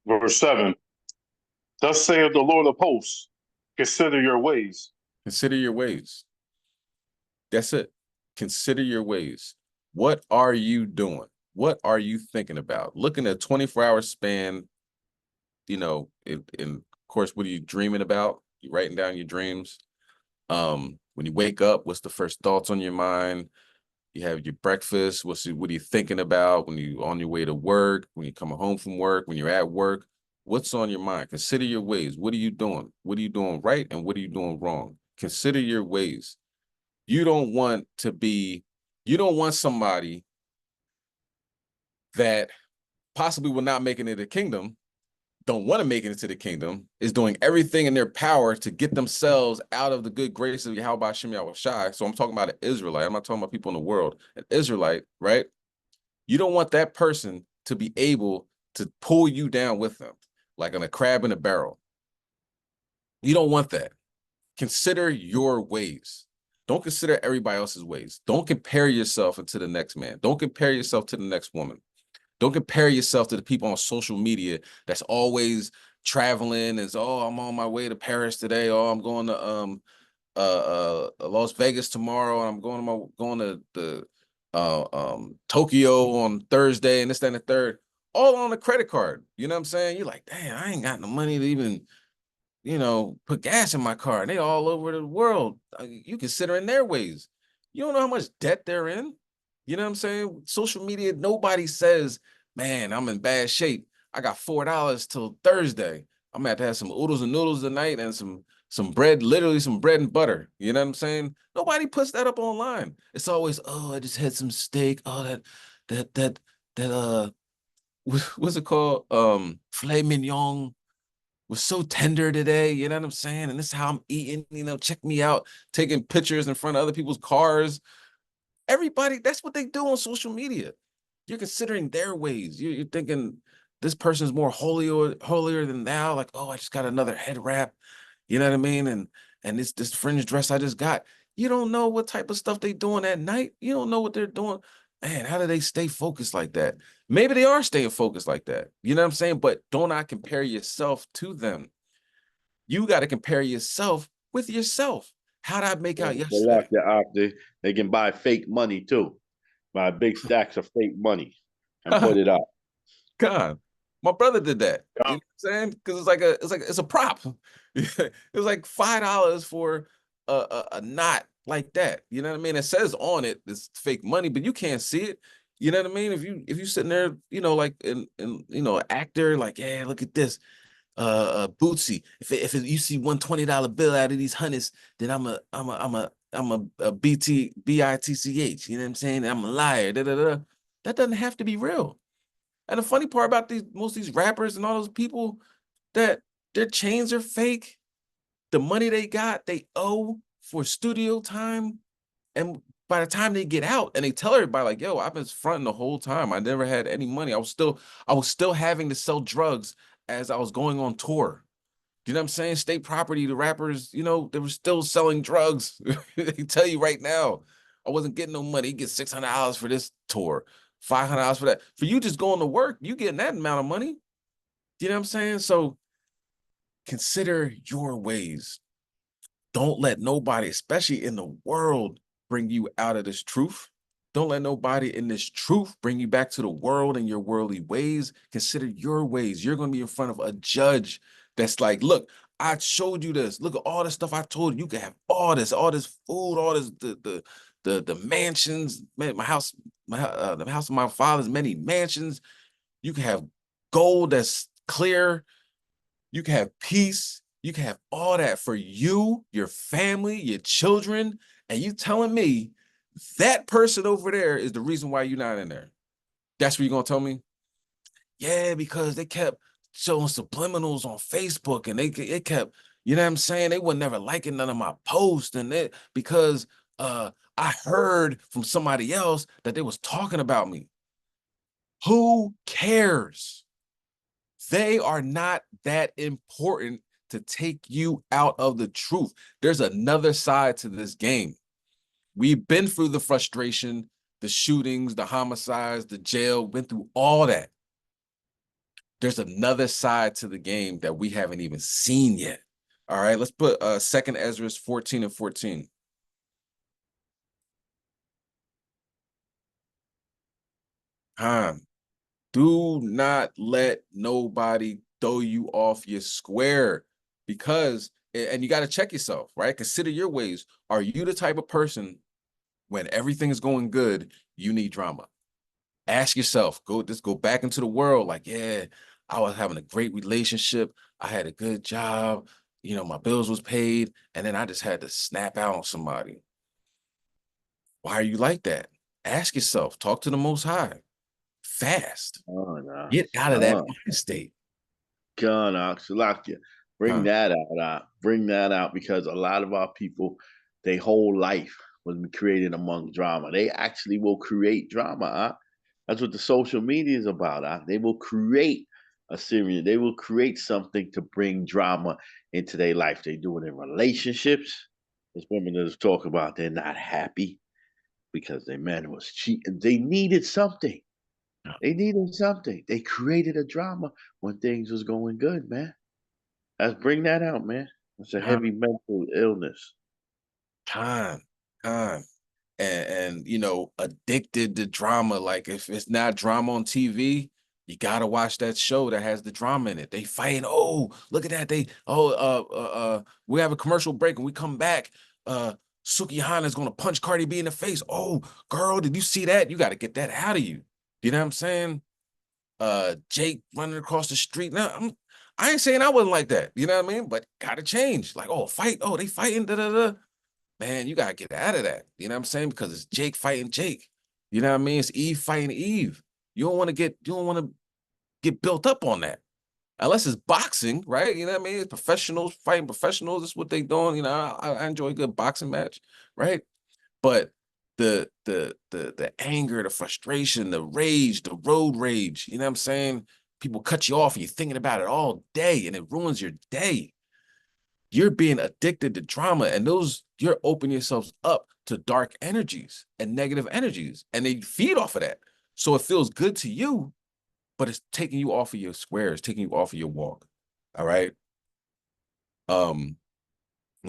Verse 7. Thus saith the Lord of hosts, consider your ways. Consider your ways. That's it. Consider your ways. What are you doing? What are you thinking about? Looking at a 24-hour span, you know, and of course, what are you dreaming about? You writing down your dreams. When you wake up, what's the first thoughts on your mind? You have your breakfast. What are you thinking about when you on your way to work, when you're coming home from work, when you're at work? What's on your mind? Consider your ways. What are you doing? What are you doing right? And what are you doing wrong? Consider your ways. You don't want somebody that possibly will not make it into the kingdom, don't want to make it into the kingdom, is doing everything in their power to get themselves out of the good grace of Yahweh Shem Yahushai. So I'm talking about an Israelite. I'm not talking about people in the world. An Israelite, right? You don't want that person to be able to pull you down with them, like on a crab in a barrel. You don't want that. Consider your ways. Don't consider everybody else's ways. Don't compare yourself to the next man. Don't compare yourself to the next woman. Don't compare yourself to the people on social media that's always traveling. Is, oh, I'm on my way to Paris today. Oh, I'm going to Las Vegas tomorrow, and I'm going to the Tokyo on Thursday, and this, that, and the third. All on a credit card. You know what I'm saying? You're like, damn, I ain't got no money to even, you know, put gas in my car. And they all over the world. You considering their ways. You don't know how much debt they're in. You know what I'm saying? Social media, nobody says, man, I'm in bad shape. I got $4 till Thursday. I'm gonna have to have some oodles and noodles tonight and some bread, literally some bread and butter. You know what I'm saying? Nobody puts that up online. It's always, oh, I just had some steak. Oh, what's it called? Filet mignon was so tender today. You know what I'm saying? And this is how I'm eating, you know, check me out, taking pictures in front of other people's cars. Everybody, that's what they do on social media. You're considering their ways. You're thinking this person's more holier than thou. Like, oh, I just got another head wrap. You know what I mean? And this fringe dress I just got. You don't know what type of stuff they doing at night. You don't know what they're doing. Man, how do they stay focused like that? Maybe they are staying focused like that. You know what I'm saying? But do not compare yourself to them. You got to compare yourself with yourself. How did I make out yesterday? They can buy fake money too. Buy big stacks of fake money and put it out. God, My brother did that. You know what I'm saying? Because it's a prop. It was like $5 for a knot like that. You know what I mean? It says on it it's fake money, but you can't see it. You know what I mean? If you sitting there, you know, like in an actor, like, yeah, look at this. Bootsy. If you see $120 bill out of these hundreds, then I'm a bitch. You know what I'm saying? I'm a liar. Da, da, da. That doesn't have to be real. And the funny part about most of these rappers and all those people, that their chains are fake. The money they got, they owe for studio time. And by the time they get out and they tell everybody, like, yo, I've been fronting the whole time. I never had any money. I was still having to sell drugs as I was going on tour. You know what I'm saying? State Property, the rappers, you know, they were still selling drugs. They tell you right now, I wasn't getting no money. You get $600 for this tour, $500 for that. For you just going to work, you getting that amount of money. You know what I'm saying? So consider your ways. Don't let nobody, especially in the world, bring you out of this truth. Don't let nobody in this truth bring you back to the world and your worldly ways. Consider your ways. You're going to be in front of a judge that's like, look, I showed you this. Look at all the stuff I told you. You can have all this food, all this, the mansions, man, the house of my father's many mansions. You can have gold that's clear. You can have peace. You can have all that for you, your family, your children. And you telling me that person over there is the reason why you're not in there? That's what you're going to tell me? Yeah, because they kept showing subliminals on Facebook and they kept, you know what I'm saying? They were never liking none of my posts and because I heard from somebody else that they was talking about me. Who cares? They are not that important to take you out of the truth. There's another side to this game. We've been through the frustration, the shootings, the homicides, the jail, been through all that. There's another side to the game that we haven't even seen yet. All right, let's put 2 Ezra 14 and 14. Do not let nobody throw you off your square, because, and you got to check yourself, right? Consider your ways. Are you the type of person when everything is going good, you need drama? Ask yourself, go back into the world. Like, yeah, I was having a great relationship. I had a good job. You know, my bills was paid. And then I just had to snap out on somebody. Why are you like that? Ask yourself, talk to the Most High. Fast. Oh, no. Get out of that mind state. God, Salakia. Bring that out. Bring that out, because a lot of our people, their whole life was created among drama. They actually will create drama. That's what the social media is about. They will create a series. They will create something to bring drama into their life. They do it in relationships. There's women that talk about they're not happy because their man was cheating. They needed something. They needed something. They created a drama when things was going good, man. Let's bring that out, man. It's a heavy mental illness. And you know, addicted to drama. Like, if it's not drama on TV, you gotta watch that show that has the drama in it. They fighting. Oh, look at that. We have a commercial break and we come back. Suki Hana's gonna punch Cardi B in the face. Oh, girl, did you see that? You got to get that out of you. You know what I'm saying? Jake running across the street. Now, I ain't saying I wasn't like that. You know what I mean? But gotta change. Like, oh, fight. Oh, they fighting. Da da da. Man, you gotta get out of that. You know what I'm saying? Because it's Jake fighting Jake. You know what I mean? It's Eve fighting Eve. You don't want to get built up on that. Unless it's boxing, right? You know what I mean? It's professionals fighting professionals. That's what they doing. You know, I enjoy a good boxing match, right? But the anger, the frustration, the rage, the road rage, you know what I'm saying? People cut you off and you're thinking about it all day and it ruins your day. You're being addicted to drama, and you're opening yourselves up to dark energies and negative energies, and they feed off of that. So it feels good to you, but it's taking you off of your square. It's taking you off of your walk. All right. When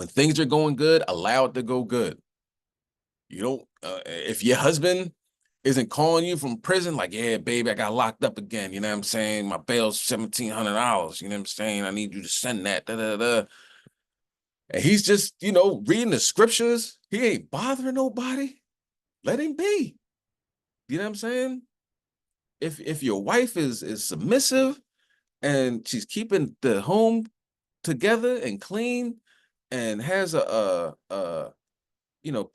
things are going good, allow it to go good. You don't, if your husband isn't calling you from prison like, yeah, baby, I got locked up again. You know what I'm saying? My bail's $1,700. You know what I'm saying? I need you to send that. Da, da, da. And he's just, reading the scriptures. He ain't bothering nobody. Let him be. You know what I'm saying? If your wife is submissive and she's keeping the home together and clean and has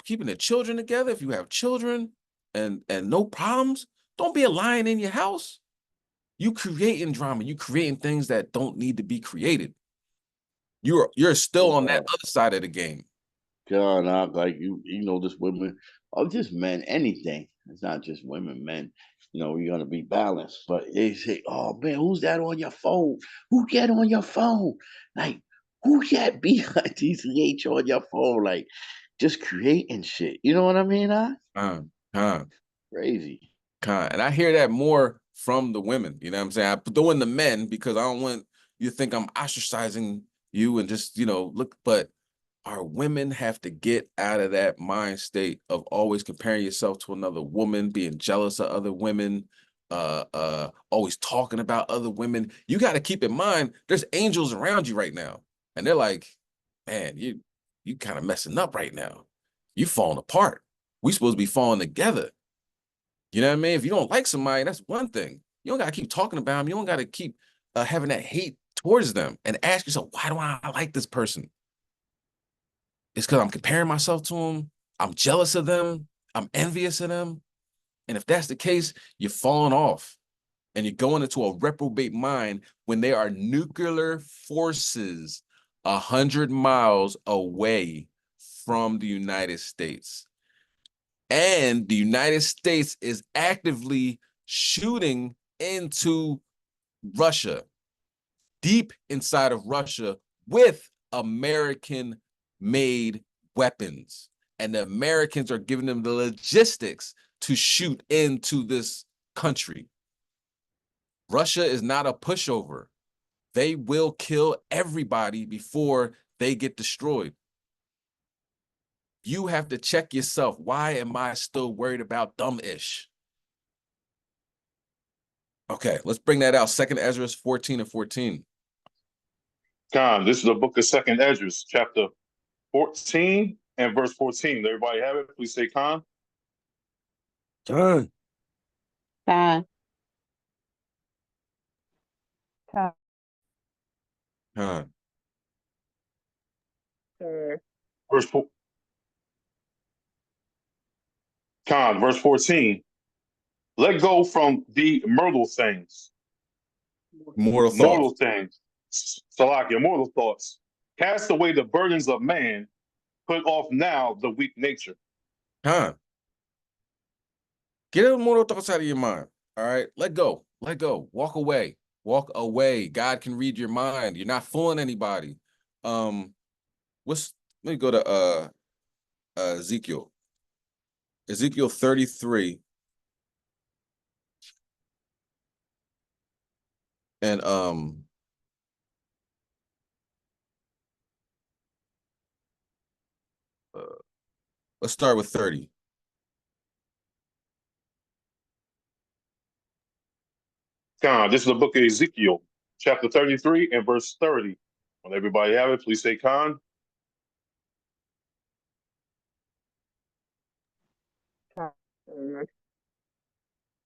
keeping the children together, if you have children and no problems, don't be a lion in your house. You creating drama, you creating things that don't need to be created. You're still on that other side of the game. God, like this women or just men, anything. It's not just women, men. You're gonna be balanced. But they say, "Oh man, who's that on your phone? Who get on your phone? Like, who get BITCH on your phone? Like, just creating shit. You know what I mean? Crazy. And I hear that more from the women. You know what I'm saying? I throw in the men because I don't want you to think I'm ostracizing you and just, look, but our women have to get out of that mind state of always comparing yourself to another woman, being jealous of other women, always talking about other women. You got to keep in mind, there's angels around you right now. And they're like, man, you kind of messing up right now. You falling apart. We supposed to be falling together. You know what I mean? If you don't like somebody, that's one thing. You don't got to keep talking about them. You don't got to keep having that hate towards them and ask yourself, why do I like this person? It's because I'm comparing myself to them. I'm jealous of them. I'm envious of them. And if that's the case, you're falling off and you're going into a reprobate mind when there are nuclear forces 100 miles away from the United States. And the United States is actively shooting into Russia, deep inside of Russia with American-made weapons. And the Americans are giving them the logistics to shoot into this country. Russia is not a pushover. They will kill everybody before they get destroyed. You have to check yourself. Why am I still worried about dumb-ish? Okay, let's bring that out. 2nd Ezra 14 and 14. Con, this is the book of 2nd Ezra, chapter 14 and verse 14. Everybody have it? Please say con. Con. Con. Con. Verse 4. Con, verse 14. Let go from the mortal things. Mortal thoughts. Mortal things. Salakia, mortal thoughts. Cast away the burdens of man. Put off now the weak nature. Con. Get the mortal thoughts out of your mind. All right. Let go. Let go. Walk away. Walk away. God can read your mind. You're not fooling anybody. Let me go to Ezekiel. Ezekiel 33. And let's start with 30. Con, this is the book of Ezekiel, chapter 33 and verse 30. When everybody have it, please say con.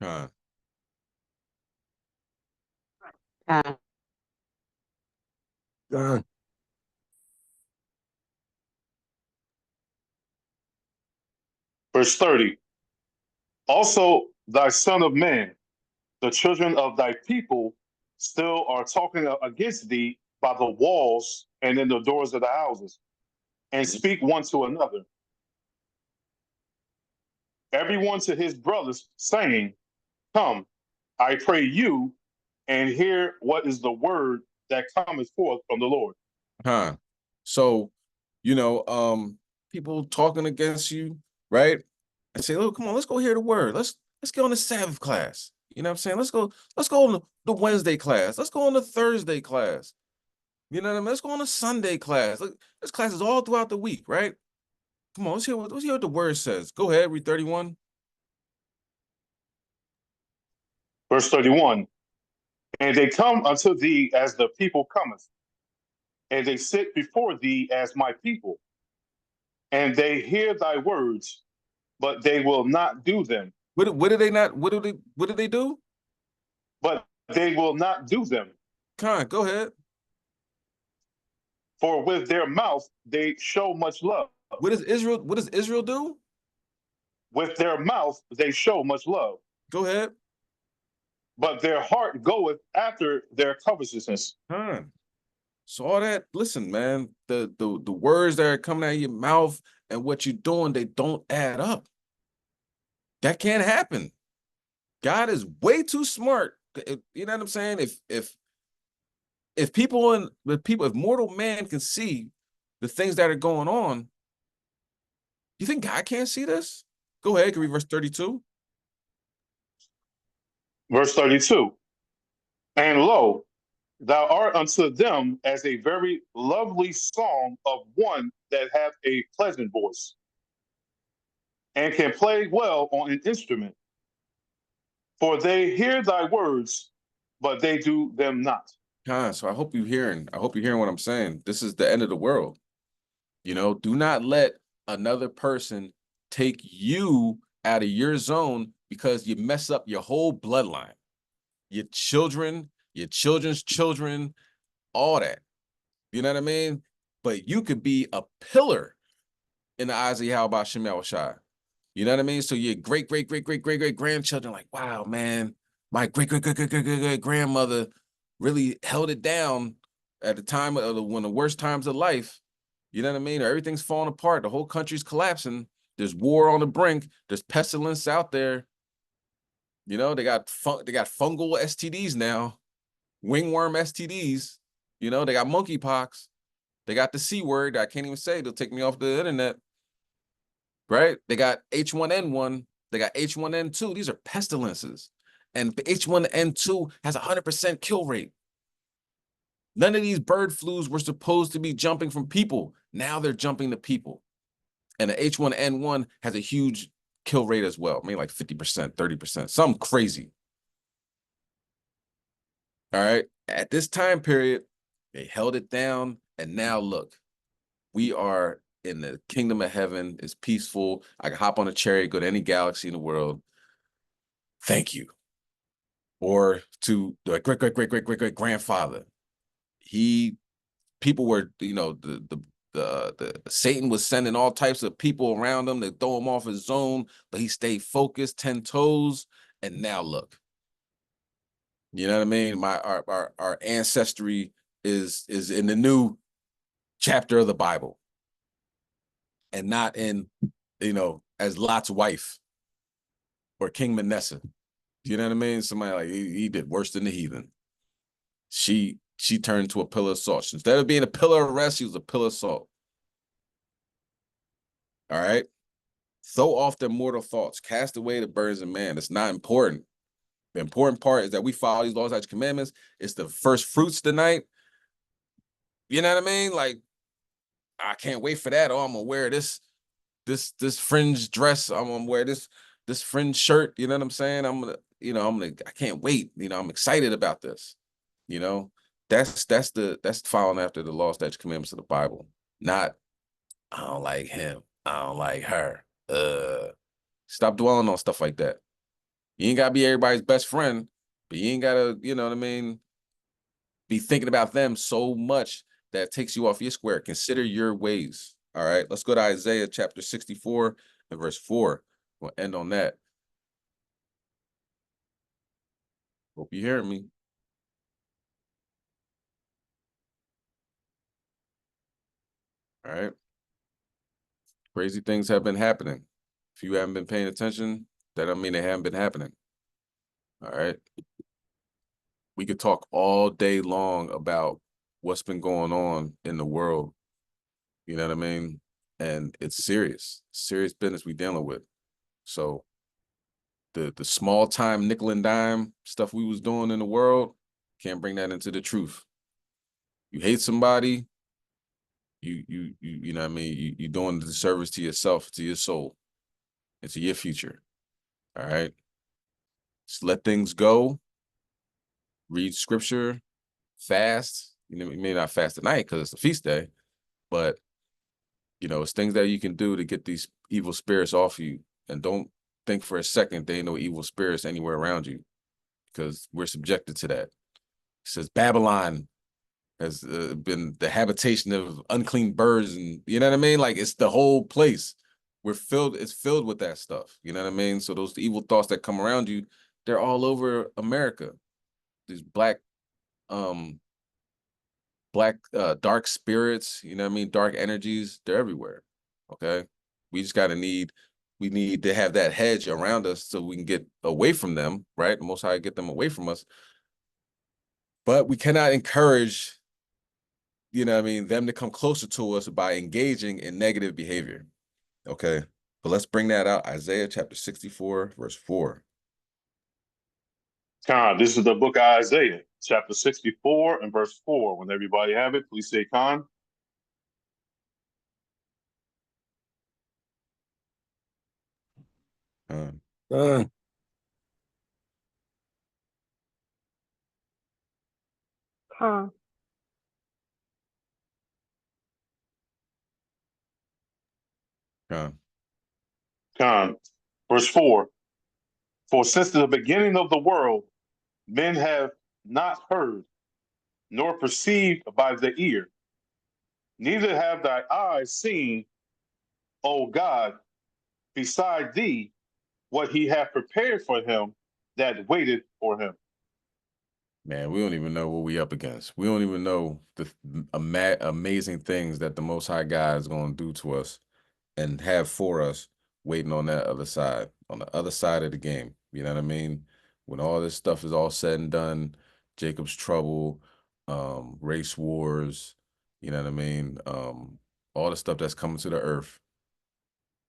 Con. Con. Verse 30. Also, thy son of man, the children of thy people still are talking against thee by the walls and in the doors of the houses, and speak one to another, everyone to his brothers, saying, come, I pray you, and hear what is the word that cometh forth from the Lord. So, people talking against you, right? And say, "Oh, come on, let's go hear the word. Let's get on the Sabbath class." You know what I'm saying? Let's go on the Wednesday class. Let's go on the Thursday class. You know what I mean? Let's go on the Sunday class. Look, there's classes all throughout the week, right? Come on, let's hear what the word says. Go ahead, read 31. Verse 31. And they come unto thee as the people cometh, and they sit before thee as my people, and they hear thy words, but they will not do them. What do they not? What do they do? But they will not do them. Khan, go ahead. For with their mouth they show much love. What does Israel do? With their mouth they show much love. Go ahead. But their heart goeth after their covetousness. Khan. So all that, listen, man, the words that are coming out of your mouth and what you're doing, they don't add up. That can't happen. God is way too smart. You know what I'm saying? If mortal man can see the things that are going on, you think God can't see this? Go ahead, can we read verse 32? Verse 32. And lo, thou art unto them as a very lovely song of one that hath a pleasant voice, and can play well on an instrument. For they hear thy words, but they do them not. So I hope you're hearing what I'm saying. This is the end of the world. You know, do not let another person take you out of your zone because you mess up your whole bloodline, your children, your children's children, all that. You know what I mean? But you could be a pillar in the eyes of Yahweh Shem Yahushua. You know what I mean? So your great grandchildren, like, wow, man, my great grandmother really held it down at the time of one of the worst times of life. You know what I mean? Everything's falling apart. The whole country's collapsing. There's war on the brink. There's pestilence out there. You know, they got fungal STDs now, wingworm STDs. You know, they got monkeypox. They got the C word. I can't even say. They'll take me off the internet. Right? They got H1N1. They got H1N2. These are pestilences. And H1N2 has a 100% kill rate. None of these bird flus were supposed to be jumping from people. Now they're jumping to people. And the H1N1 has a huge kill rate as well. Maybe like 50%, 30%, something crazy. All right. At this time period, they held it down. And now look, we are in the kingdom of heaven. It's peaceful. I can hop on a chariot, go to any galaxy in the world. Thank you. Or to the great grandfather. People were, you know, the Satan was sending all types of people around him to throw him off his zone, but he stayed focused, 10 toes, and now look. You know what I mean? Our ancestry is in the new chapter of the Bible, and not in, you know, as Lot's wife or King Manasseh. You know what I mean? Somebody like he did worse than the heathen. She turned to a pillar of salt. Instead of being a pillar of rest, she was a pillar of salt. All right? Throw off their mortal thoughts. Cast away the burdens of man. It's not important. The important part is that we follow these laws, statutes, commandments. It's the first fruits tonight. You know what I mean? Like, I can't wait for that. Oh, I'm gonna wear this fringe dress. I'm gonna wear this fringe shirt. You know what I'm saying? I can't wait. You know, I'm excited about this. You know, that's following after the law, statutes, commandments of the Bible. Not, I don't like him. I don't like her. Stop dwelling on stuff like that. You ain't gotta be everybody's best friend, but you ain't gotta, you know what I mean, be thinking about them so much that takes you off your square. Consider your ways. All right, let's go to Isaiah chapter 64 and verse 4. We'll end on that. Hope you hear me. All right. Crazy things have been happening. If you haven't been paying attention, that don't mean they haven't been happening. All right. We could talk all day long about what's been going on in the world. You know what I mean? And it's serious business we dealing with. So the small time nickel and dime stuff we was doing in the world, can't bring that into the truth. You hate somebody, you know what I mean? You're doing the disservice to yourself, to your soul, and to your future. All right. Just let things go. read scripture, fast. You know, you may not fast at night because it's a feast day, but you know, it's things that you can do to get these evil spirits off you. And don't think for a second there ain't no evil spirits anywhere around you, because we're subjected to that. It says Babylon has been the habitation of unclean birds, and you know what I mean? Like, it's the whole place. It's filled with that stuff. You know what I mean? So those evil thoughts that come around you, they're all over America. These black dark spirits, you know what I mean? Dark energies, they're everywhere. Okay. We just we need to have that hedge around us so we can get away from them, right? The Most High get them away from us. But we cannot encourage, you know what I mean, them to come closer to us by engaging in negative behavior. Okay. But let's bring that out. Isaiah chapter 64, verse 4. Khan, this is the book of Isaiah, chapter 64 and verse 4. When everybody have it, please say Khan. Huh. Khan, verse 4. For since the beginning of the world, men have not heard, nor perceived by the ear, neither have thy eyes seen, O God, beside thee, what he hath prepared for him that waited for him. Man, we don't even know what we up against. We don't even know the amazing things that the Most High God is going to do to us and have for us waiting on that other side, on the other side of the game. You know what I mean? When all this stuff is all said and done, Jacob's trouble, race wars, you know what I mean? All the stuff that's coming to the earth.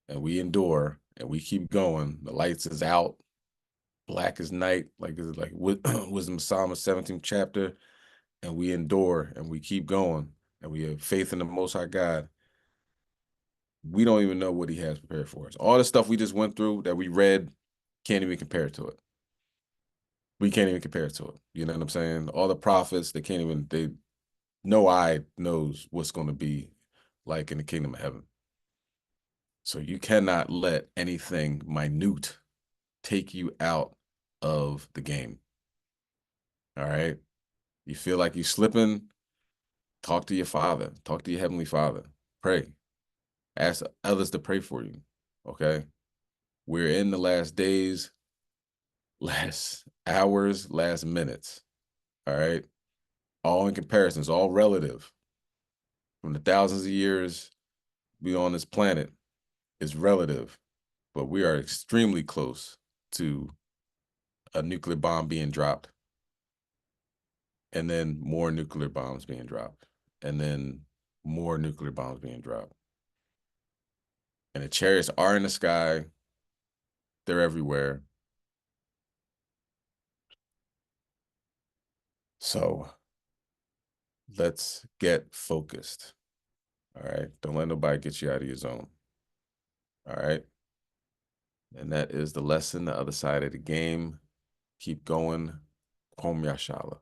And we endure and we keep going. The lights is out. Black as night, like Wisdom of Solomon 17th chapter, and we endure and we keep going and we have faith in the Most High God. We don't even know what he has prepared for us. All the stuff we just went through that we read can't even compare to it. We can't even compare to it. You know what I'm saying? All the prophets, no eye knows what's going to be like in the kingdom of heaven. So you cannot let anything minute take you out of the game. All right. You feel like you're slipping, talk to your Father, talk to your Heavenly Father, pray, ask others to pray for you. Okay. We're in the last days, last hours, last minutes. All right. All in comparisons, all relative. From the thousands of years we on this planet is relative, but we are extremely close to a nuclear bomb being dropped, and then more nuclear bombs being dropped, and then more nuclear bombs being dropped. And the chariots are in the sky. They're everywhere. So let's get focused. All right. Don't let nobody get you out of your zone. All right. And that is the lesson, the other side of the game. Keep going. Kwam Yashala.